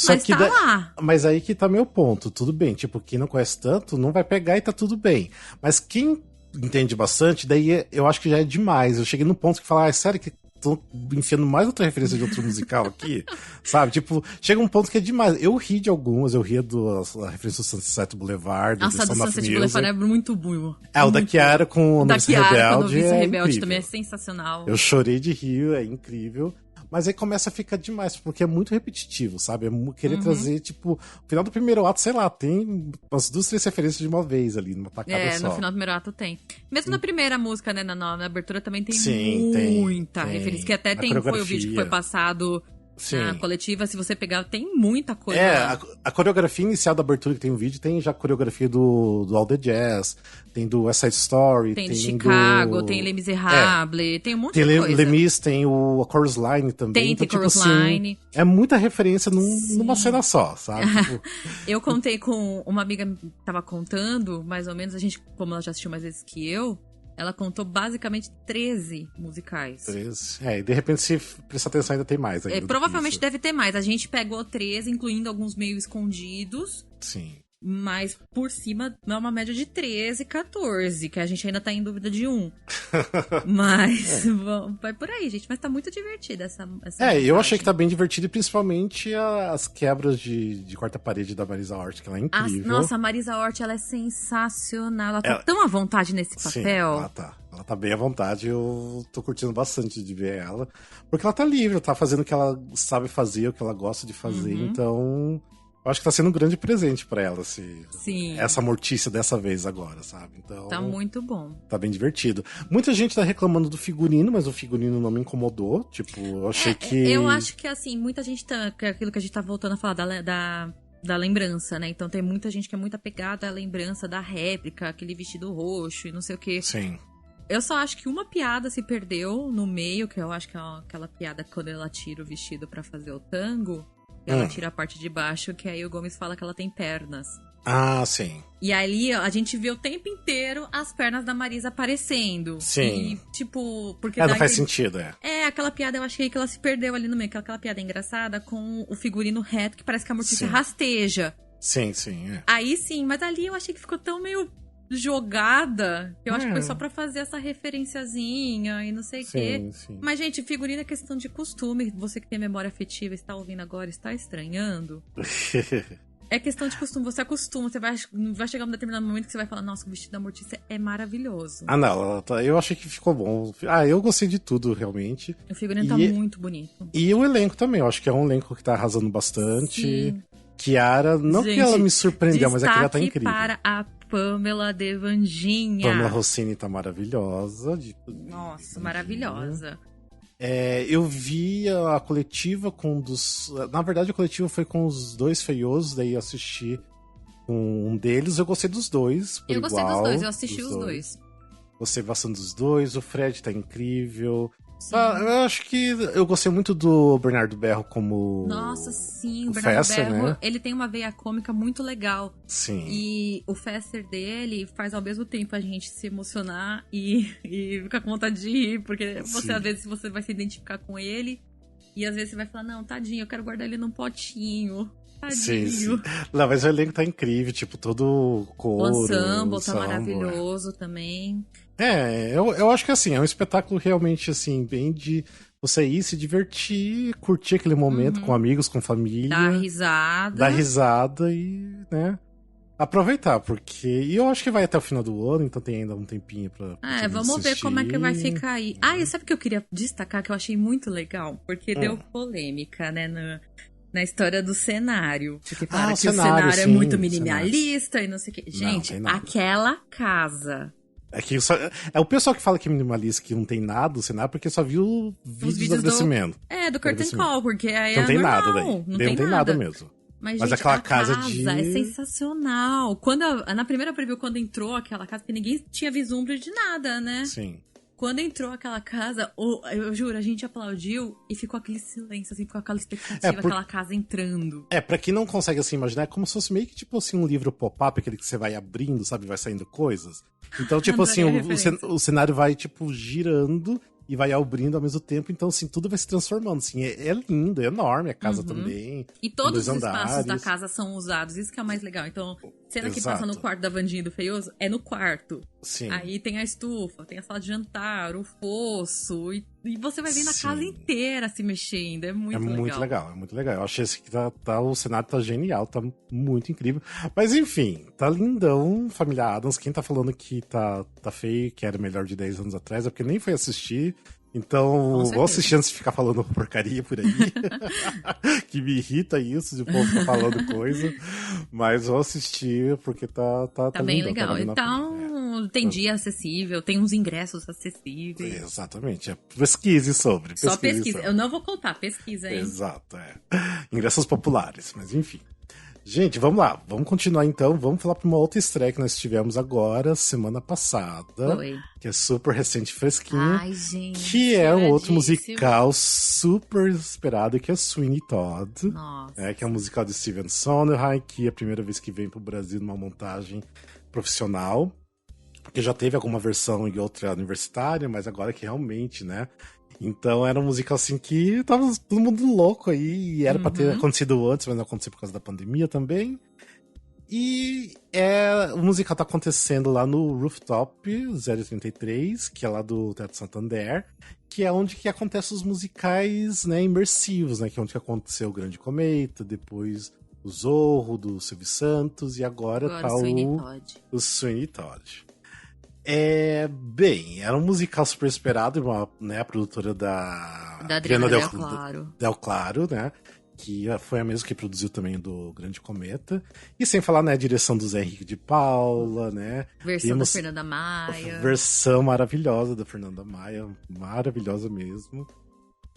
Mas tá lá. Mas aí que tá meu ponto. Tudo bem, tipo, quem não conhece tanto, não vai pegar e tá tudo bem. Mas quem entende bastante, daí eu acho que já é demais. Eu cheguei num ponto que fala, sério que tô enfiando mais outra referência de outro musical aqui, sabe? Tipo, chega um ponto que é demais. Eu ri de algumas, eu ria da referência do Sunset Boulevard, do Sunset Boulevard é muito bom. O da Kiara com o Novice Rebelde Rebelde também é sensacional. Eu chorei de rir, é incrível. Mas aí começa a ficar demais, porque é muito repetitivo, sabe? É querer trazer, tipo, no final do primeiro ato, sei lá, tem umas 2, 3 referências de uma vez ali, numa tacada só. No final do primeiro ato tem. Mesmo na primeira música, né, na abertura também tem muita referência. Que até foi o vídeo que foi passado na coletiva, se você pegar, tem muita coisa. A coreografia inicial da abertura que tem o vídeo, tem já a coreografia do All The Jazz, tem do West Side Story, tem de Chicago, tem Les Miserables, tem um monte de coisa. Tem Lemis, tem a Chorus Line também. Tem Chorus Line. É muita referência numa cena só, sabe? Tipo... Eu contei com uma amiga que tava contando, mais ou menos, a gente, como ela já assistiu mais vezes que eu, ela contou basicamente 13 musicais. 13. E de repente, se prestar atenção, ainda tem mais. Provavelmente deve ter mais. A gente pegou 13, incluindo alguns meio escondidos. Sim. Mas por cima é uma média de 13, 14, que a gente ainda tá em dúvida de um. Mas vai por aí, gente. Mas tá muito divertida essa eu achei que tá bem divertido, e principalmente as quebras de quarta parede da Marisa Hort, que ela é incrível. Nossa, a Marisa Hort, ela é sensacional. Ela tá tão à vontade nesse papel. Sim, ela tá. Ela tá bem à vontade, eu tô curtindo bastante de ver ela. Porque ela tá livre, tá fazendo o que ela sabe fazer, o que ela gosta de fazer, então... Eu acho que tá sendo um grande presente pra ela, essa mortícia dessa vez agora, sabe? Então, tá muito bom. Tá bem divertido. Muita gente tá reclamando do figurino, mas o figurino não me incomodou. Tipo, eu achei que... Eu acho que, assim, muita gente tá... Que é aquilo que a gente tá voltando a falar da lembrança, né? Então tem muita gente que é muito apegada à lembrança da réplica, aquele vestido roxo e não sei o quê. Sim. Eu só acho que uma piada se perdeu no meio, que eu acho que é aquela piada quando ela tira o vestido pra fazer o tango. Ela tira a parte de baixo, que aí o Gomes fala que ela tem pernas. Ah, sim. E ali, a gente vê o tempo inteiro as pernas da Marisa aparecendo. Sim. E, tipo... porque não faz sentido, aquela piada, eu achei que ela se perdeu ali no meio. Aquela piada engraçada com o figurino reto, que parece que a Mortícia rasteja. Sim. Aí sim, mas ali eu achei que ficou tão meio jogada, que eu acho que foi só pra fazer essa referenciazinha e não sei o quê. Sim. Mas, gente, figurino é questão de costume. Você que tem memória afetiva, está ouvindo agora, está estranhando. É questão de costume, você acostuma, você vai chegar um determinado momento que você vai falar, nossa, o vestido da Mortícia é maravilhoso. Ah, não, eu achei que ficou bom. Eu gostei de tudo, realmente. O figurino tá muito bonito. E o elenco também, eu acho que é um elenco que tá arrasando bastante. Sim. Kiara, não gente, que ela me surpreendeu, mas é que ela tá incrível. Para a Pamela Devandinha. Pamela Rossini tá maravilhosa. Nossa, maravilhosa. Eu vi a coletiva com um dos... Na verdade, a coletiva foi com os dois feiosos, daí eu assisti com um deles. Eu gostei dos dois, por igual. Gostei dos dois, eu assisti os dois. Gostei bastante dos dois, o Fred tá incrível. Eu acho que eu gostei muito do Bernardo Berro como... Nossa, sim, o Bernardo Fesser, Berro, né? Ele tem uma veia cômica muito legal. Sim. E o Fesser dele faz ao mesmo tempo a gente se emocionar e ficar com vontade de rir, porque você, às vezes, você vai se identificar com ele e às vezes você vai falar, não, tadinho, eu quero guardar ele num potinho. Tadinho. Sim. Não, mas o elenco tá incrível, tipo, todo o coro. O ensemble tá maravilhoso também. Eu acho que assim, é um espetáculo realmente assim, bem de você ir se divertir, curtir aquele momento com amigos, com família. Dar risada e, né, aproveitar, porque... E eu acho que vai até o final do ano, então tem ainda um tempinho pra vamos ver como é que vai ficar aí. E sabe o que eu queria destacar, que eu achei muito legal? Porque deu polêmica, né, na história do cenário. Porque falaram que o cenário é muito minimalista e não sei o quê. Gente, aquela casa... É o pessoal que fala que é minimalista, que não tem nada no cenário, porque só viu vídeos do agradecimento. Do Curtain Call, porque aí não tem normal, nada daí. Não tem nada mesmo. Mas gente, aquela casa é sensacional. Na primeira preview, quando entrou aquela casa, porque ninguém tinha vislumbre de nada, né? Sim. Quando entrou aquela casa, eu juro, a gente aplaudiu e ficou aquele silêncio, assim, ficou aquela expectativa, aquela casa entrando. Pra quem não consegue, assim, imaginar, é como se fosse meio que, tipo assim, um livro pop-up, aquele que você vai abrindo, sabe, vai saindo coisas. Então, tipo assim, o cenário vai, tipo, girando e vai abrindo ao mesmo tempo, então, assim, tudo vai se transformando, assim, é lindo, é enorme a casa também. E todos os espaços da casa são usados, isso que é o mais legal. Então, cena que passa no quarto da Vandinha e do Feioso, é no quarto. Sim. Aí tem a estufa, tem a sala de jantar, o fosso, e você vai vendo a casa inteira se mexendo, é muito legal. É muito legal. Eu achei que o cenário tá genial, tá muito incrível. Mas enfim, tá lindão, Família Addams. Quem tá falando que tá feio, que era melhor de 10 anos atrás, é porque nem foi assistir. Então, vou assistir antes de ficar falando porcaria por aí. Que me irrita isso, de o povo ficar falando coisa. Mas vou assistir, porque tá bem lindão, legal. Então, tem dia acessível, tem uns ingressos acessíveis. Exatamente. Pesquise sobre. Só pesquisa. Eu não vou contar, pesquisa aí. Exato, ingressos populares, mas enfim. Gente, vamos lá. Vamos continuar então. Vamos falar para uma outra estreia que nós tivemos agora, semana passada. Foi. Que é super recente, fresquinha. Ai, gente. Que é um outro musical super esperado, que é Sweeney Todd. Nossa. Que é um musical de Steven Sondheim, que é a primeira vez que vem pro Brasil numa montagem profissional. Porque já teve alguma versão em outra universitária, mas agora que realmente, né? Então era um musical assim que tava todo mundo louco aí, e era pra ter acontecido antes, mas não aconteceu por causa da pandemia também. E o musical tá acontecendo lá no Rooftop 033, que é lá do Teatro Santander, que é onde que acontecem os musicais, né, imersivos, né, que é onde que aconteceu o Grande Cometa, depois o Zorro, do Silvio Santos, e agora tá o Sweeney Todd. Bem, era um musical super esperado, né, a produtora da Adriana Del Claro, né, que foi a mesma que produziu também do Grande Cometa, e sem falar, né, a direção do Zé Henrique de Paula, né. Versão da Fernanda Maia. Versão maravilhosa da Fernanda Maia, maravilhosa mesmo.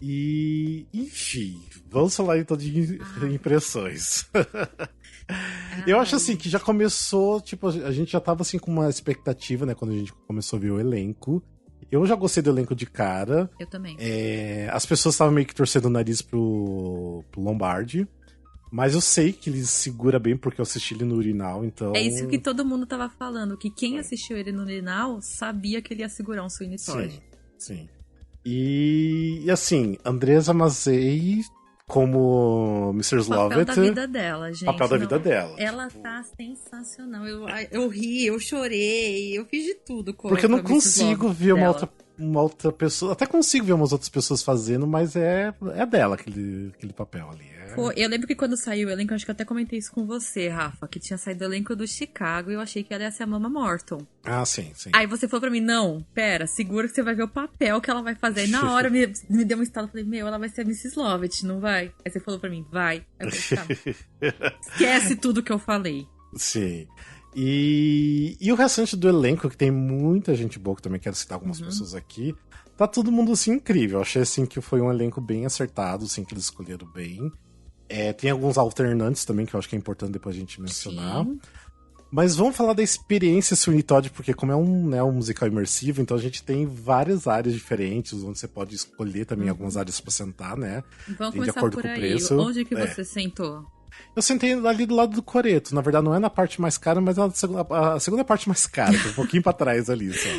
E, enfim, vamos falar então de impressões. Eu acho assim, que já começou, tipo, a gente já tava assim com uma expectativa, né, quando a gente começou a ver o elenco. Eu já gostei do elenco de cara. Eu também. As pessoas estavam meio que torcendo o nariz pro Lombardi. Mas eu sei que ele segura bem porque eu assisti ele no Urinal, então... É isso que todo mundo tava falando, que quem assistiu ele no Urinal sabia que ele ia segurar um Sweeney Todd. Sim. E assim, Andresa Mazei como Mrs. Lovett. Papel da vida dela, gente. Papel da vida dela. Ela tá sensacional. Eu ri, eu chorei, eu fiz de tudo com Porque eu não com a Mrs. consigo Lovett ver dela. uma outra pessoa. Até consigo ver umas outras pessoas fazendo, mas é dela aquele papel ali. Eu lembro que quando saiu o elenco, acho que eu até comentei isso com você, Rafa, que tinha saído o elenco do Chicago e eu achei que ela ia ser a Mama Morton. Ah, sim, sim. Aí você falou pra mim, não, pera, segura que você vai ver o papel que ela vai fazer. Aí na hora me deu um estalo, eu falei, ela vai ser a Mrs. Lovett, não vai? Aí você falou pra mim, vai. Aí eu falei, tá. Esquece tudo que eu falei. Sim. E o restante do elenco, que tem muita gente boa, que também quero citar algumas pessoas aqui, tá todo mundo, assim, incrível. Eu achei, assim, que foi um elenco bem acertado, assim, que eles escolheram bem. Tem alguns alternantes também, que eu acho que é importante depois a gente mencionar. Sim. Mas vamos falar da experiência Sweeney Todd, porque como é um musical imersivo, então a gente tem várias áreas diferentes, onde você pode escolher também algumas áreas pra sentar, né? Vamos de começar acordo por com o aí. preço. Onde que você sentou? Eu sentei ali do lado do coreto. Na verdade, não é na parte mais cara, mas a segunda parte mais cara, que é um pouquinho pra trás ali só.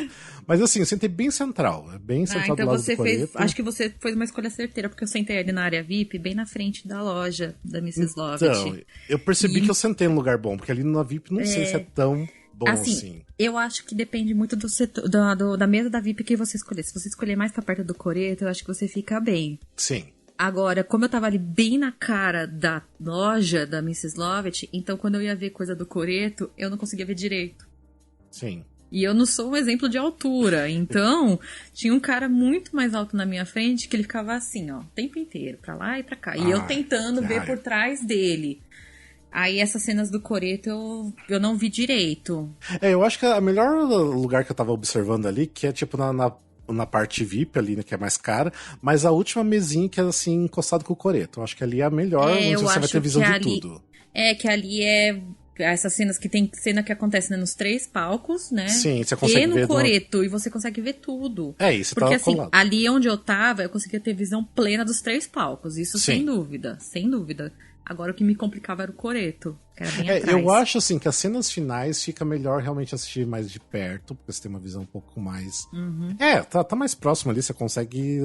Mas assim, eu sentei bem central. Bem central Então do lado você do coreto. acho que você fez uma escolha certeira, porque eu sentei ali na área VIP, bem na frente da loja da Mrs. Lovett. Então, eu percebi que eu sentei num lugar bom, porque ali na VIP não sei se é tão bom assim. Eu acho que depende muito do setor, da mesa da VIP que você escolher. Se você escolher mais pra perto do coreto, eu acho que você fica bem. Sim. Agora, como eu tava ali bem na cara da loja da Mrs. Lovett, então quando eu ia ver coisa do coreto, eu não conseguia ver direito. Sim. E eu não sou um exemplo de altura, então tinha um cara muito mais alto na minha frente que ele ficava assim, ó, o tempo inteiro, pra lá e pra cá. E eu tentando ver por trás dele. Aí essas cenas do coreto eu não vi direito. Eu acho que o melhor lugar que eu tava observando ali, que é tipo na parte VIP ali, né, que é mais cara, mas a última mesinha que é assim, encostado com o coreto. Eu acho que ali é a melhor, onde você vai ter visão de tudo. Que ali é essas cenas que tem cena que acontece, né, nos 3 palcos, né? Sim, você consegue ver. E no coreto, e você consegue ver tudo. Isso porque, tá assim, colado. ali onde eu tava, eu conseguia ter visão plena dos 3 palcos. Isso Sim. sem dúvida, sem dúvida. Agora o que me complicava era o coreto, que era bem atrás. Eu acho assim que as cenas finais fica melhor realmente assistir mais de perto, porque você tem uma visão um pouco mais. Tá mais próximo ali, você consegue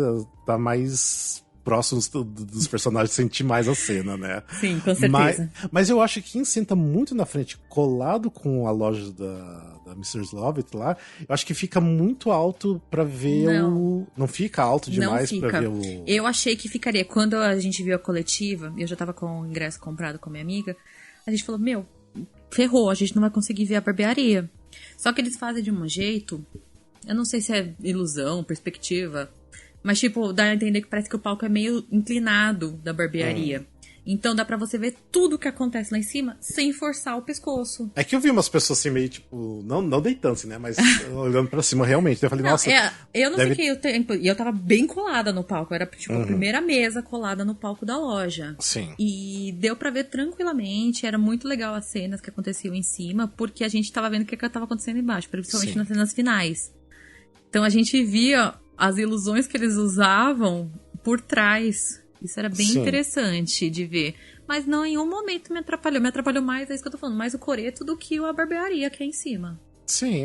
tá mais próximo dos personagens, sentir mais a cena, né? Sim, com certeza. Mas eu acho que quem senta muito na frente, colado com a loja da Mrs. Lovett lá, eu acho que fica muito alto pra ver Não fica alto demais pra ver o... Eu achei que ficaria. Quando a gente viu a coletiva, eu já tava com o ingresso comprado com a minha amiga, a gente falou, ferrou, a gente não vai conseguir ver a barbearia. Só que eles fazem de um jeito, eu não sei se é ilusão, perspectiva, mas, tipo, dá a entender que parece que o palco é meio inclinado da barbearia. Então dá pra você ver tudo o que acontece lá em cima sem forçar o pescoço. É que eu vi umas pessoas assim meio, tipo, não deitando-se, né? Mas olhando pra cima realmente. Eu falei, nossa... eu não fiquei o tempo... E eu tava bem colada no palco. Era, tipo, a primeira mesa colada no palco da loja. Sim. E deu pra ver tranquilamente. Era muito legal as cenas que aconteciam em cima, porque a gente tava vendo o que tava acontecendo embaixo, principalmente nas cenas finais. Então a gente via as ilusões que eles usavam por trás. Isso era bem interessante de ver. Mas não em um momento me atrapalhou. Me atrapalhou mais, é isso que eu tô falando, mais o coreto do que a barbearia que é em cima. Sim,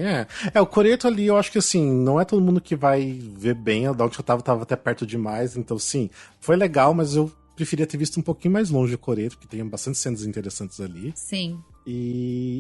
o coreto ali, eu acho que assim, não é todo mundo que vai ver bem. Da onde eu tava até perto demais. Então, sim, foi legal, mas eu preferia ter visto um pouquinho mais longe o coreto, porque tem bastante cenas interessantes ali. Sim.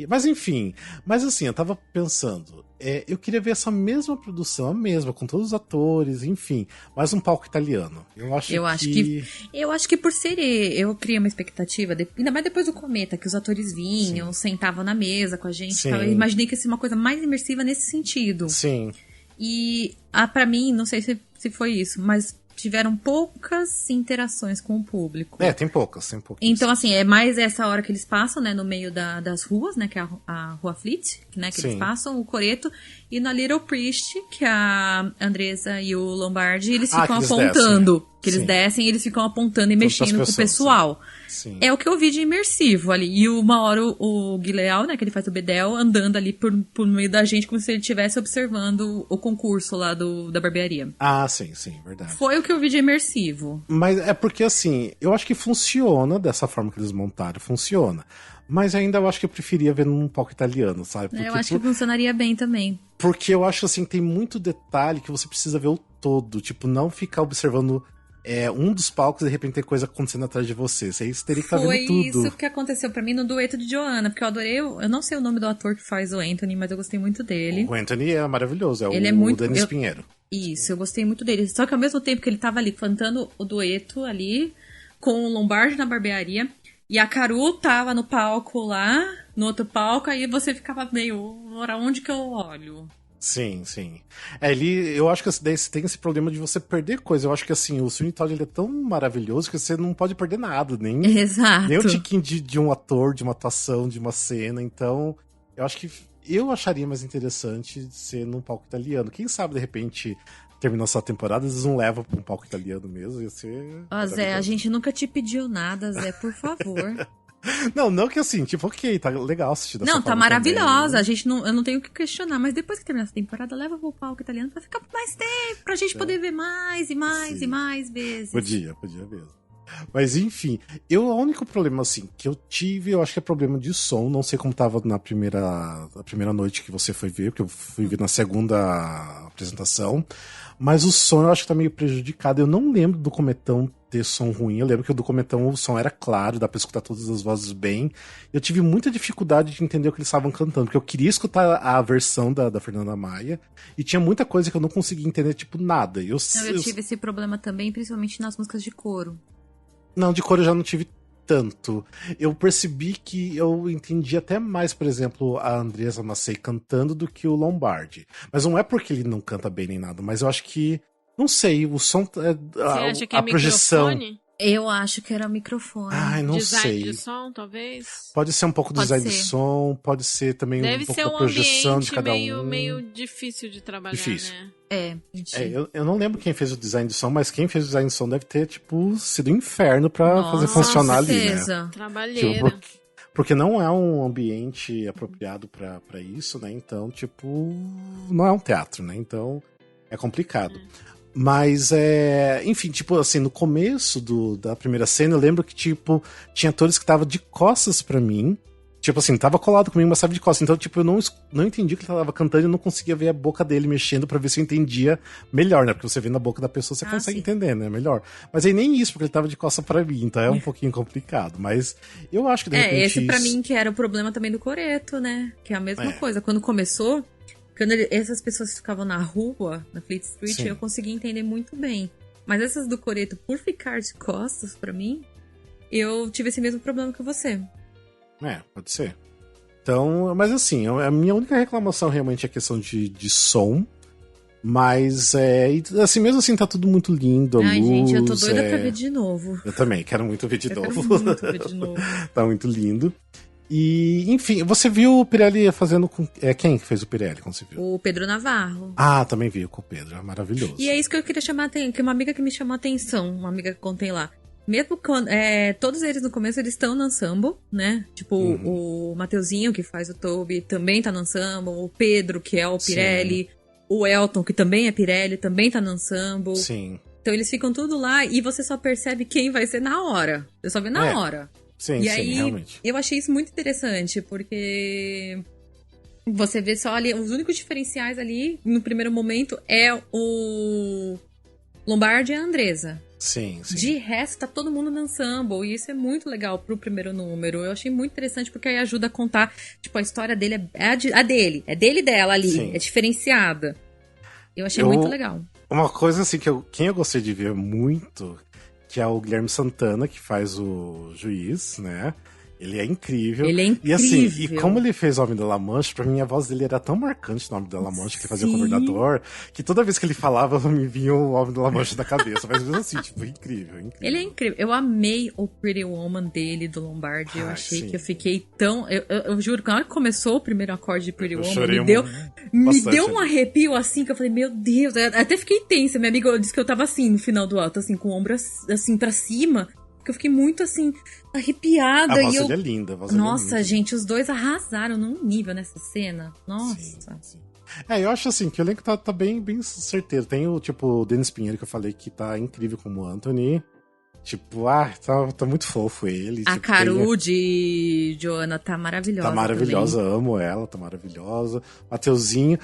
Mas enfim, mas assim, eu tava pensando, eu queria ver essa mesma produção, a mesma, com todos os atores, enfim, mais um palco italiano. Eu acho que por ser, eu criei uma expectativa, ainda mais depois do Cometa, que os atores vinham, sentavam na mesa com a gente, eu imaginei que ia ser uma coisa mais imersiva nesse sentido. Sim. E pra mim, não sei se foi isso, mas tiveram poucas interações com o público. Tem poucas. Então, assim, é mais essa hora que eles passam, né, no meio das ruas, né, que é a Rua Fleet, né, que eles passam, o coreto, e na Little Priest, que a Andressa e o Lombardi, eles ficam apontando. Que eles descem e eles ficam apontando e mexendo com o pessoal. Sim. É o que eu vi de imersivo ali. E uma hora o Guilherme, né, que ele faz o Bedel, andando ali por meio da gente, como se ele estivesse observando o concurso lá da barbearia. Sim, verdade. Foi o que eu vi de imersivo. Mas é porque, assim, eu acho que funciona dessa forma que eles montaram, funciona. Mas ainda eu acho que eu preferia ver num palco italiano, sabe? Porque, eu acho que funcionaria bem também. Porque eu acho, assim, tem muito detalhe que você precisa ver o todo. Tipo, não ficar observando um dos palcos, de repente, tem coisa acontecendo atrás de você. Você teria que estar vendo tudo. Foi isso que aconteceu pra mim no dueto de Joanna, porque eu adorei, eu não sei o nome do ator que faz o Anthony, mas eu gostei muito dele. O Anthony é maravilhoso, Ele é muito... Denis Pinheiro. Isso, eu gostei muito dele. Só que ao mesmo tempo que ele tava ali cantando o dueto ali, com o Lombardi na barbearia, e a Caru tava no palco lá, no outro palco, aí você ficava meio, pra onde que eu olho? Sim, sim. Eu acho que daí você tem esse problema de você perder coisa. Eu acho que assim, o Sweeney Todd ele é tão maravilhoso que você não pode perder nada, nem o tiquinho de um ator, de uma atuação, de uma cena. Então, eu acho que eu acharia mais interessante ser num palco italiano. Quem sabe, de repente, terminou essa temporada, eles não levam pra um palco italiano mesmo. Ia ser. Zé, a gente nunca te pediu nada, Zé, por favor. Não que assim, tipo, ok, tá legal assistir dessa Não, tá forma maravilhosa, também, né? eu não tenho o que questionar, mas depois que terminar essa temporada, leva pro palco italiano pra ficar por mais tempo, pra gente poder ver mais e mais Sim. e mais vezes. Podia mesmo. Mas enfim, o único problema assim que eu tive, eu acho que é problema de som. Não sei como tava na primeira noite que você foi ver, porque eu fui ver na segunda apresentação. Mas o som eu acho que tá meio prejudicado. Eu não lembro do Cometão ter som ruim. Eu lembro que o do Cometão o som era claro, dá pra escutar todas as vozes bem. Eu tive muita dificuldade de entender o que eles estavam cantando, porque eu queria escutar a versão da Fernanda Maia, e tinha muita coisa que eu não conseguia entender, tipo, nada. Eu tive esse problema também, principalmente nas músicas de coro. Não, de cor eu já não tive tanto. Eu percebi que eu entendi até mais, por exemplo, a Andresa Massey cantando do que o Lombardi. Mas não é porque ele não canta bem nem nada, mas eu acho que, não sei, o som, Você acha que é projeção... microfone? Eu acho que era microfone. Ai, não Design sei. de som, talvez? Pode ser um pouco do design de som, pode ser também Deve um pouco ser da projeção de cada meio difícil de trabalhar, Difícil. né? Eu não lembro quem fez o design de som, mas quem fez o design de som deve ter, tipo, sido um inferno pra fazer funcionar ali, né? Trabalheira. Tipo, porque não é um ambiente apropriado pra isso, né? Então, tipo, não é um teatro, né? Então, é complicado. Mas, enfim, tipo, assim, no começo da primeira cena, eu lembro que, tipo, tinha atores que estavam de costas pra mim. Tipo assim, tava colado comigo, mas tava de costas. Então, tipo, eu não entendi o que ele tava cantando e não conseguia ver a boca dele mexendo pra ver se eu entendia melhor, né? Porque você vendo a boca da pessoa, você consegue entender, né? Melhor. Mas aí nem isso, porque ele tava de costas pra mim, então é um pouquinho complicado. Mas eu acho que de repente esse pra mim que era o problema também do coreto, né? Que é a mesma coisa. Quando começou... Quando essas pessoas ficavam na rua, na Fleet Street, eu conseguia entender muito bem. Mas essas do coreto, por ficar de costas pra mim, eu tive esse mesmo problema que você. Pode ser. Então, mas assim, a minha única reclamação realmente é a questão de som. Mas, assim, mesmo assim, tá tudo muito lindo. Ai, gente, eu tô doida pra ver de novo. Eu também, quero muito ver de novo. Quero muito ver de novo. Tá muito lindo. E, enfim, você viu o Pirelli fazendo com... quem que fez o Pirelli, quando você viu? O Pedro Navarro. Ah, também vi com o Pedro, é maravilhoso. E é isso que eu queria chamar a atenção, que uma amiga que me chamou a atenção, uma amiga que contei lá. Mesmo quando... todos eles no começo, eles estão no ensemble, né? Tipo, o Mateuzinho, que faz o Toby, também tá no ensemble. O Pedro, que é o Pirelli. Sim. O Elton, que também é Pirelli, também tá no ensemble. Sim. Então eles ficam tudo lá e você só percebe quem vai ser na hora. Você só vê na hora. Sim, e sim, aí, realmente. Eu achei isso muito interessante, porque você vê só ali, os únicos diferenciais ali, no primeiro momento, é o Lombardi e a Andresa. Sim, sim. De resto, tá todo mundo no ensemble, e isso é muito legal pro primeiro número. Eu achei muito interessante, porque aí ajuda a contar, tipo, a história dele é a dele. É dele e dela ali, sim. É diferenciada. Eu achei muito legal. Uma coisa, assim, quem eu gostei de ver muito... que é o Guilherme Santana, que faz o juiz, né? Ele é incrível. Ele é incrível. E assim, e como ele fez o Homem da La Manche, pra mim a voz dele era tão marcante no Homem da La Manche, que ele fazia o governador, que toda vez que ele falava, me vinha o Homem da La Manche na cabeça. Mas mesmo assim, tipo, incrível. Ele é incrível. Eu amei o Pretty Woman dele, do Lombardi. Eu achei que eu fiquei tão... Eu juro, na hora que começou o primeiro acorde de Pretty Woman, me deu um arrepio assim, que eu falei, meu Deus, eu até fiquei tensa. Minha amiga disse que eu tava assim, no final do alto, assim, com o ombro assim pra cima. Porque eu fiquei muito, assim, arrepiada. A voz dele é linda. Nossa, gente, os dois arrasaram num nível nessa cena. Nossa. Sim. Eu acho, assim, que o elenco tá bem certeiro. Tem o, tipo, o Denis Pinheiro, que eu falei que tá incrível como Anthony. Tipo, tá muito fofo ele. A tipo, Caru de Joanna tá maravilhosa. Tá maravilhosa, também. Amo ela, tá maravilhosa. Mateuzinho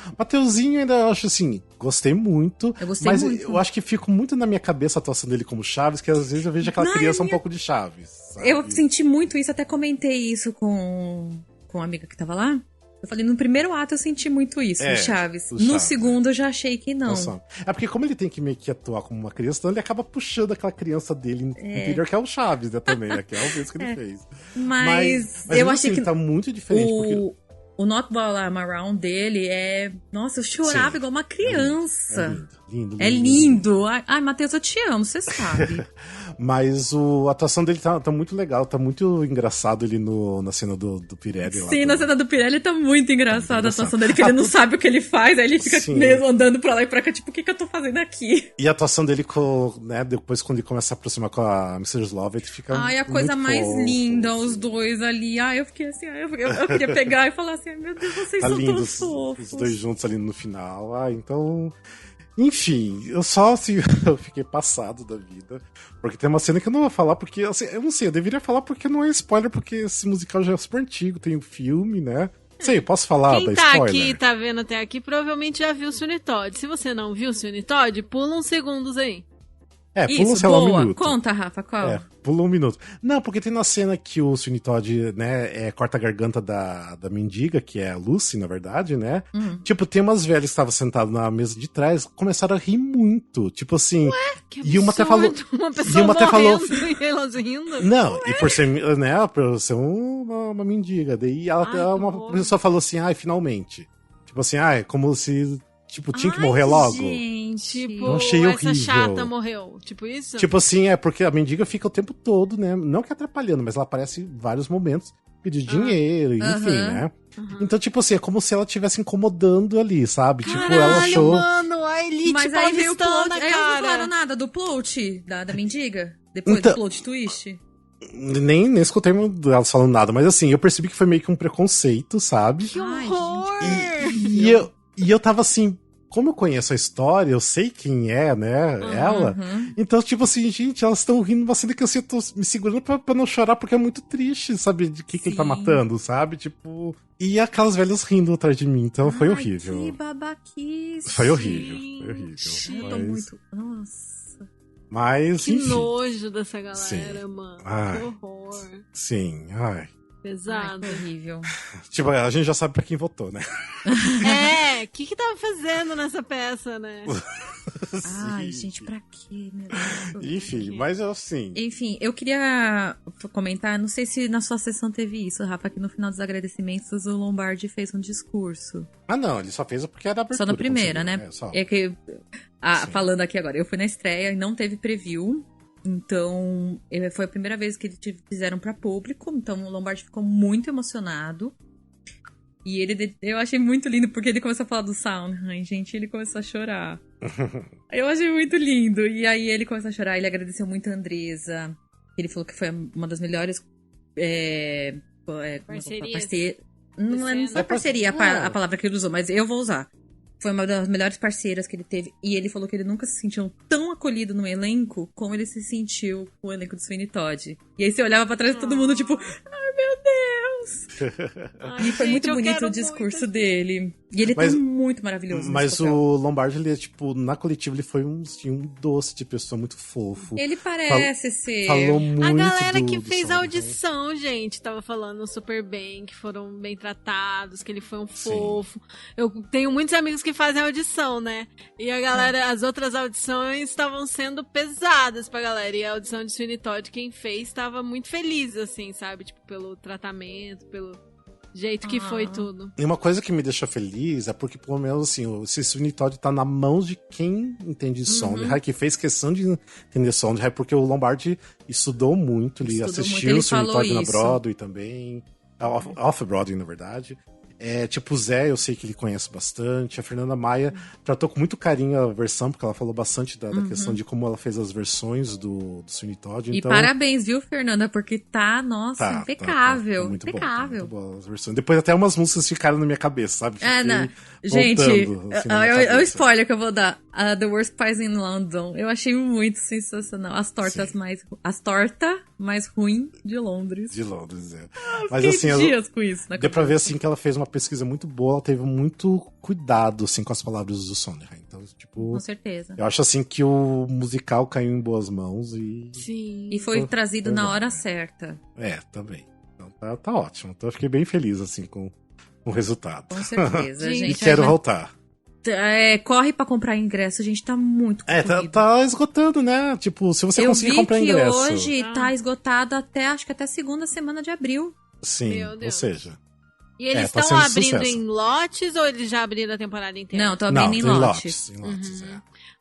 ainda eu acho assim, Gostei muito. Eu gostei mas muito. eu acho que fico muito na minha cabeça a atuação dele como Chaves, que às vezes eu vejo aquela criança um pouco de Chaves. Sabe? Eu senti muito isso, até comentei isso com uma amiga que tava lá. Eu falei, no primeiro ato eu senti muito isso, do Chaves. No segundo eu já achei que não. Nossa. É porque como ele tem que meio que atuar como uma criança, então ele acaba puxando aquela criança dele interior, que é o Chaves, né, também, né? Que é o mesmo que ele fez. Mas eu achei assim, que tá muito diferente, porque... O Not Ball I'm Around dele é... Nossa, eu chorava igual uma criança. Lindo. É lindo. Ai, Matheus, eu te amo, você sabe. Mas a atuação dele tá muito legal, tá muito engraçado ele na cena do Pirelli lá. Sim, na cena do Pirelli tá muito engraçada a atuação dele, que ele não sabe o que ele faz, aí ele fica mesmo andando pra lá e pra cá, tipo, o que eu tô fazendo aqui? E a atuação dele, né, depois quando ele começa a aproximar com a Mrs. Love, ele fica a coisa mais linda, os dois ali. Eu fiquei assim, eu queria pegar e falar assim, meu Deus, vocês são tão fofos. Os dois juntos ali no final. Então... Enfim, eu fiquei passado da vida. Porque tem uma cena que eu não vou falar, porque, assim, eu não sei, eu deveria falar porque não é spoiler, porque esse musical já é super antigo, tem um filme, né? Sei, posso falar da spoiler? Quem tá vendo até aqui provavelmente já viu o Sweeney Todd. Se você não viu o Sweeney Todd, pula uns segundos aí. Pula, sei lá, um minuto. Conta, Rafa, qual? Pula um minuto. Não, porque tem na cena que o Sweeney Todd, né, corta a garganta da mendiga, que é a Lucy, na verdade, né? Tipo, tem umas velhas que estavam sentadas na mesa de trás, começaram a rir muito. Tipo assim... Ué, que absurdo. E uma até falou... Uma pessoa morrendo e elas rindo. Não, e por ser, né, por ser uma mendiga. Daí uma pessoa falou assim, finalmente. Tipo assim, como se... Tipo, tinha que morrer logo. Gente, eu achei horrível. Essa chata morreu. Tipo isso? Tipo assim, porque a mendiga fica o tempo todo, né? Não que atrapalhando, mas ela aparece em vários momentos pedindo dinheiro, enfim, né? Então, tipo assim, é como se ela estivesse incomodando ali, sabe? Caralho, tipo, ela achou... mano, a Elite mas aí veio o plot, cara. aí não falaram nada do plot da mendiga? Depois do plot twist? Nem escutei elas falando nada, mas assim, eu percebi que foi meio que um preconceito, sabe? Que horror! E eu tava assim, como eu conheço a história, eu sei quem é, né, ela. Então, tipo assim, gente, elas estão rindo uma cena que assim, eu tô me segurando pra não chorar, porque é muito triste, sabe, de que ele tá matando, sabe? Tipo... E aquelas velhas rindo atrás de mim, então foi horrível. Que babaquice. Foi horrível. Eu tô muito... Nossa. Mas, que enfim. nojo dessa galera, mano. Que horror. Sim, pesado. Horrível. Tipo, a gente já sabe pra quem votou, né? O que tava fazendo nessa peça, né? Ai, gente, pra quê, meu Deus? Enfim, mas assim... Enfim, eu queria comentar, não sei se na sua sessão teve isso, Rafa, que no final dos agradecimentos o Lombardi fez um discurso. Não, ele só fez porque era abertura. Só na primeira, né? É que, falando aqui agora, eu fui na estreia e não teve preview. Então, foi a primeira vez que eles fizeram pra público. Então, o Lombardi ficou muito emocionado. E eu achei muito lindo, porque ele começou a falar do Sondheim, gente, ele começou a chorar. Eu achei muito lindo. E aí, ele começou a chorar, ele agradeceu muito a Andresa. Ele falou que foi uma das melhores... parcerias. Não é parceria a palavra que ele usou, mas eu vou usar. Foi uma das melhores parceiras que ele teve. E ele falou que ele nunca se sentiu tão acolhido no elenco como ele se sentiu com o elenco do Sweeney Todd. E aí você olhava pra trás de todo mundo, tipo... Ai, meu Deus! E foi muito bonito o discurso dele. E ele tá muito maravilhoso. Mas o Lombardi, ele tipo, na coletiva, ele foi um doce de pessoa, muito fofo. Ele parece ser. Falou muito. A galera que fez a audição, gente, tava falando super bem, que foram bem tratados, que ele foi um fofo. Eu tenho muitos amigos que fazem audição, né? E a galera, as outras audições estavam sendo pesadas pra galera. E a audição de Sweeney Todd, quem fez, tava muito feliz, assim, sabe? Tipo, pelo tratamento, pelo jeito que foi tudo. E uma coisa que me deixa feliz é porque, pelo menos, assim, esse Sweeney Todd tá na mão de quem entende Sondheim, que fez questão de entender Sondheim, porque o Lombardi estudou muito, ele assistiu o Sweeney Todd na Broadway também, off-Broadway, na verdade. Tipo, o Zé, eu sei que ele conhece bastante. A Fernanda Maia tratou com muito carinho a versão, porque ela falou bastante da questão de como ela fez as versões do Sweeney Todd. E parabéns, viu, Fernanda? Porque nossa, impecável. Tá muito impecável. Bom, muito boa as versões. Depois até umas músicas ficaram na minha cabeça, sabe? Gente, é o spoiler que eu vou dar. The Worst Pies in London. Eu achei muito sensacional. As tortas mais ruins de Londres. De Londres, é. Mas assim, dias com isso. Deu pra ver assim que ela fez uma pesquisa muito boa, ela teve muito cuidado assim com as palavras do Sondheim. Então, tipo, com certeza. Eu acho assim que o musical caiu em boas mãos e Sim. E foi trazido na hora certa. Também. Então tá ótimo. Então eu fiquei bem feliz assim com o resultado. Com certeza, gente. E quero voltar. Corre pra comprar ingresso, a gente tá muito corrido. Tá esgotando, né? Tipo, se você conseguir comprar ingresso. Eu vi que hoje tá esgotado acho que até a segunda semana de abril. Sim, ou seja... E eles estão abrindo em lotes ou eles já abriram a temporada inteira? Não, estão abrindo em lotes. Em lotes,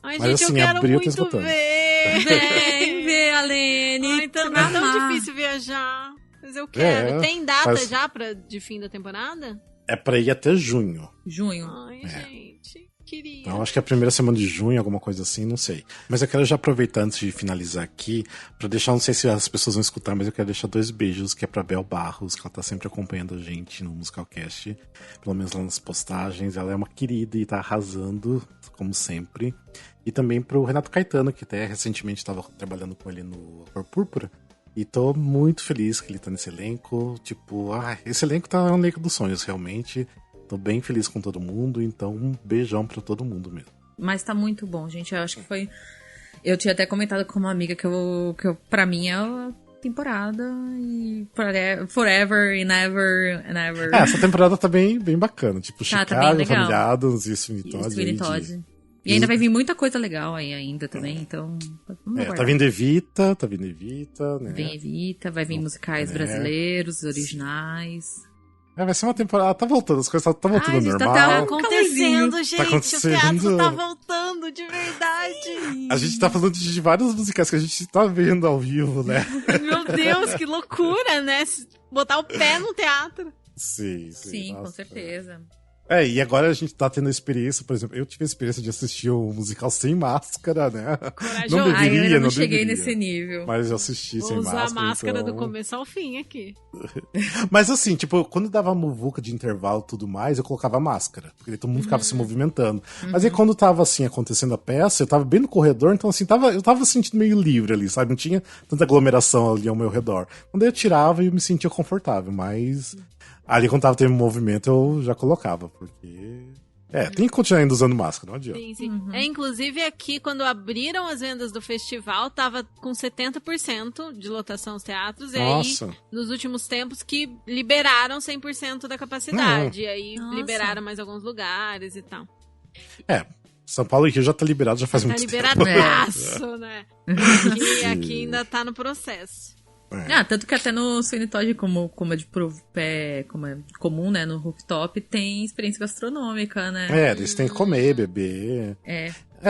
Ai, mas, gente, assim, eu quero abril muito ver. Vem ver a Lene. Ai, então não é tão difícil viajar. Mas eu quero. Tem data já de fim da temporada? É pra ir até junho. Ai, gente, queria. Então, acho que é a primeira semana de junho, alguma coisa assim, não sei. Mas eu quero já aproveitar antes de finalizar aqui, pra deixar, não sei se as pessoas vão escutar, mas eu quero deixar 2 beijos, que é pra Bel Barros, que ela tá sempre acompanhando a gente no Musicalcast, pelo menos lá nas postagens. Ela é uma querida e tá arrasando, como sempre. E também pro Renato Caetano, que até recentemente estava trabalhando com ele no Cor Púrpura. E tô muito feliz que ele tá nesse elenco. Tipo, esse elenco tá um elenco dos sonhos, realmente. Tô bem feliz com todo mundo, então um beijão pra todo mundo mesmo. Mas tá muito bom, gente. Eu acho que foi... Eu tinha até comentado com uma amiga que pra mim é a temporada e forever and ever and ever. Essa temporada tá bem bacana. Tipo, Chicago, tá Family Addams e Sweeney Todd. E ainda vai vir muita coisa legal aí ainda também, então... tá vindo Evita, né? Vem Evita, vai vir musicais brasileiros, originais. Vai ser uma temporada... Tá voltando, as coisas estão voltando ao normal. Tá acontecendo, gente. Tá acontecendo. O teatro tá voltando, de verdade. A gente tá falando de vários musicais que a gente tá vendo ao vivo, né? Meu Deus, que loucura, né? Botar o pé no teatro. Sim, nossa, com certeza. E agora a gente tá tendo a experiência, por exemplo, eu tive a experiência de assistir um musical sem máscara, né? Corajoso. Não deveria, eu não cheguei nesse nível. Mas eu assisti sem máscara. Vou usar a máscara então... do começo ao fim aqui. Mas assim, tipo, quando dava muvuca de intervalo e tudo mais, eu colocava máscara, porque todo mundo ficava se movimentando. Mas aí quando tava assim, acontecendo a peça, eu tava bem no corredor, então assim, eu tava sentindo meio livre ali, sabe? Não tinha tanta aglomeração ali ao meu redor. Quando eu tirava, eu me sentia confortável, mas... Ali, quando tava tendo movimento, eu já colocava, porque... tem que continuar ainda usando máscara, não adianta. Sim. Inclusive, aqui, quando abriram as vendas do festival, tava com 70% de lotação os teatros. Nossa. E aí, nos últimos tempos, que liberaram 100% da capacidade. E aí, liberaram mais alguns lugares e tal. São Paulo e Rio já tá liberado, já faz muito tempo. Tá liberadaço, né? Aqui ainda tá no processo. Tanto que até no Sweeney Todd, como é comum, né, no rooftop, tem experiência gastronômica, né? Eles têm que comer, beber.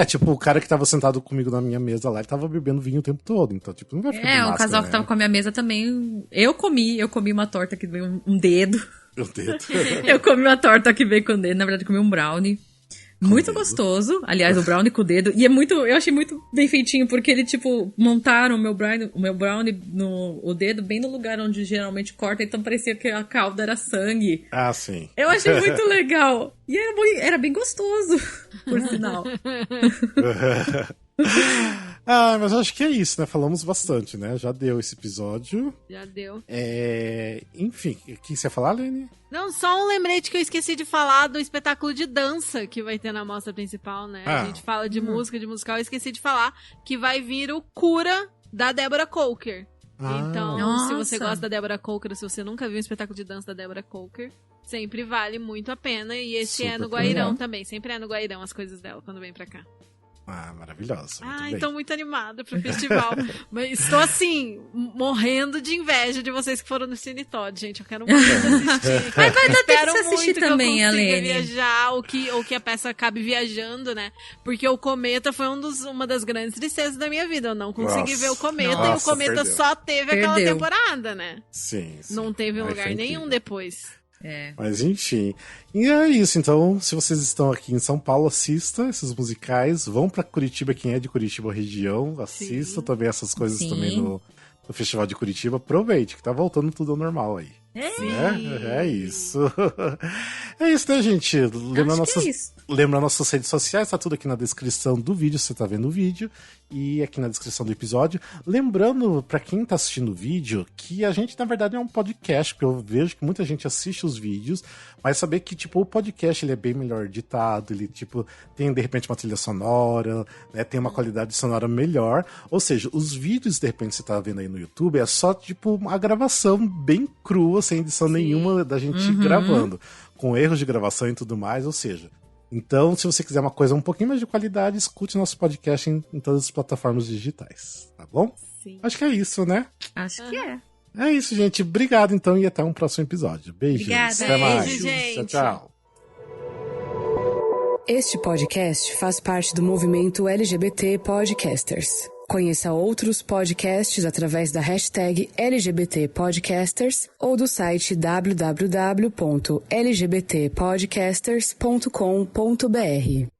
Tipo, o cara que tava sentado comigo na minha mesa lá, ele tava bebendo vinho o tempo todo, então, tipo, não vai ficar de máscara, o casal que tava com a minha mesa também, eu comi uma torta que veio um dedo. Um dedo. Eu comi uma torta que veio com o dedo, na verdade, eu comi um brownie. Muito gostoso, aliás, o brownie com o dedo. E eu achei muito bem feitinho, porque ele, tipo, montaram o meu brownie o dedo bem no lugar onde geralmente corta, então parecia que a calda era sangue. Sim. Eu achei muito legal. E era bem gostoso, por sinal. Mas eu acho que é isso, né? Falamos bastante, né? Já deu esse episódio. Já deu. Enfim, o que você ia falar, Lene? Não, só um lembrete que eu esqueci de falar do espetáculo de dança que vai ter na mostra principal, né? A gente fala de música, de musical, eu esqueci de falar que vai vir o Cura da Deborah Coker. Então, se você gosta da Deborah Coker, se você nunca viu um espetáculo de dança da Deborah Coker, sempre vale muito a pena. E esse é no Guairão também. Sempre é no Guairão as coisas dela quando vem pra cá. Maravilhosa. Tô muito animada pro festival. Mas estou assim, morrendo de inveja de vocês que foram no Sweeney Todd, gente. Eu quero muito assistir. Mas vai dar tempo Espero de assistir muito também, que eu consiga Alene. viajar, ou que a peça acabe viajando, né? Porque o Cometa foi uma das grandes tristezas da minha vida. Eu não consegui ver o Cometa e o Cometa só teve aquela temporada, né? Sim. Não teve lugar nenhum depois. Mas enfim. E é isso, então, se vocês estão aqui em São Paulo, assista esses musicais, vão pra Curitiba, quem é de Curitiba região, assista também essas coisas também no Festival de Curitiba, aproveite, que tá voltando tudo ao normal aí. É isso. É isso, né, gente? Lembrando nossas redes sociais, tá tudo aqui na descrição do vídeo, se você tá vendo o vídeo, e aqui na descrição do episódio. Lembrando, pra quem tá assistindo o vídeo, que a gente, na verdade, é um podcast, porque eu vejo que muita gente assiste os vídeos, mas saber que, tipo, o podcast, ele é bem melhor editado, ele, tipo, tem, de repente, uma trilha sonora, né, tem uma qualidade sonora melhor, ou seja, os vídeos, de repente, você tá vendo aí no YouTube, é só, tipo, a gravação bem crua, sem edição nenhuma da gente gravando, com erros de gravação e tudo mais, ou seja... Então, se você quiser uma coisa um pouquinho mais de qualidade, escute nosso podcast em todas as plataformas digitais, tá bom? Sim. Acho que é isso, né? Acho que é. É isso, gente. Obrigado, então, e até um próximo episódio. Beijos. Obrigada. Até mais. Beijo, gente. Tchau, tchau. Este podcast faz parte do movimento LGBT Podcasters. Conheça outros podcasts através da hashtag LGBT Podcasters ou do site www.lgbtpodcasters.com.br.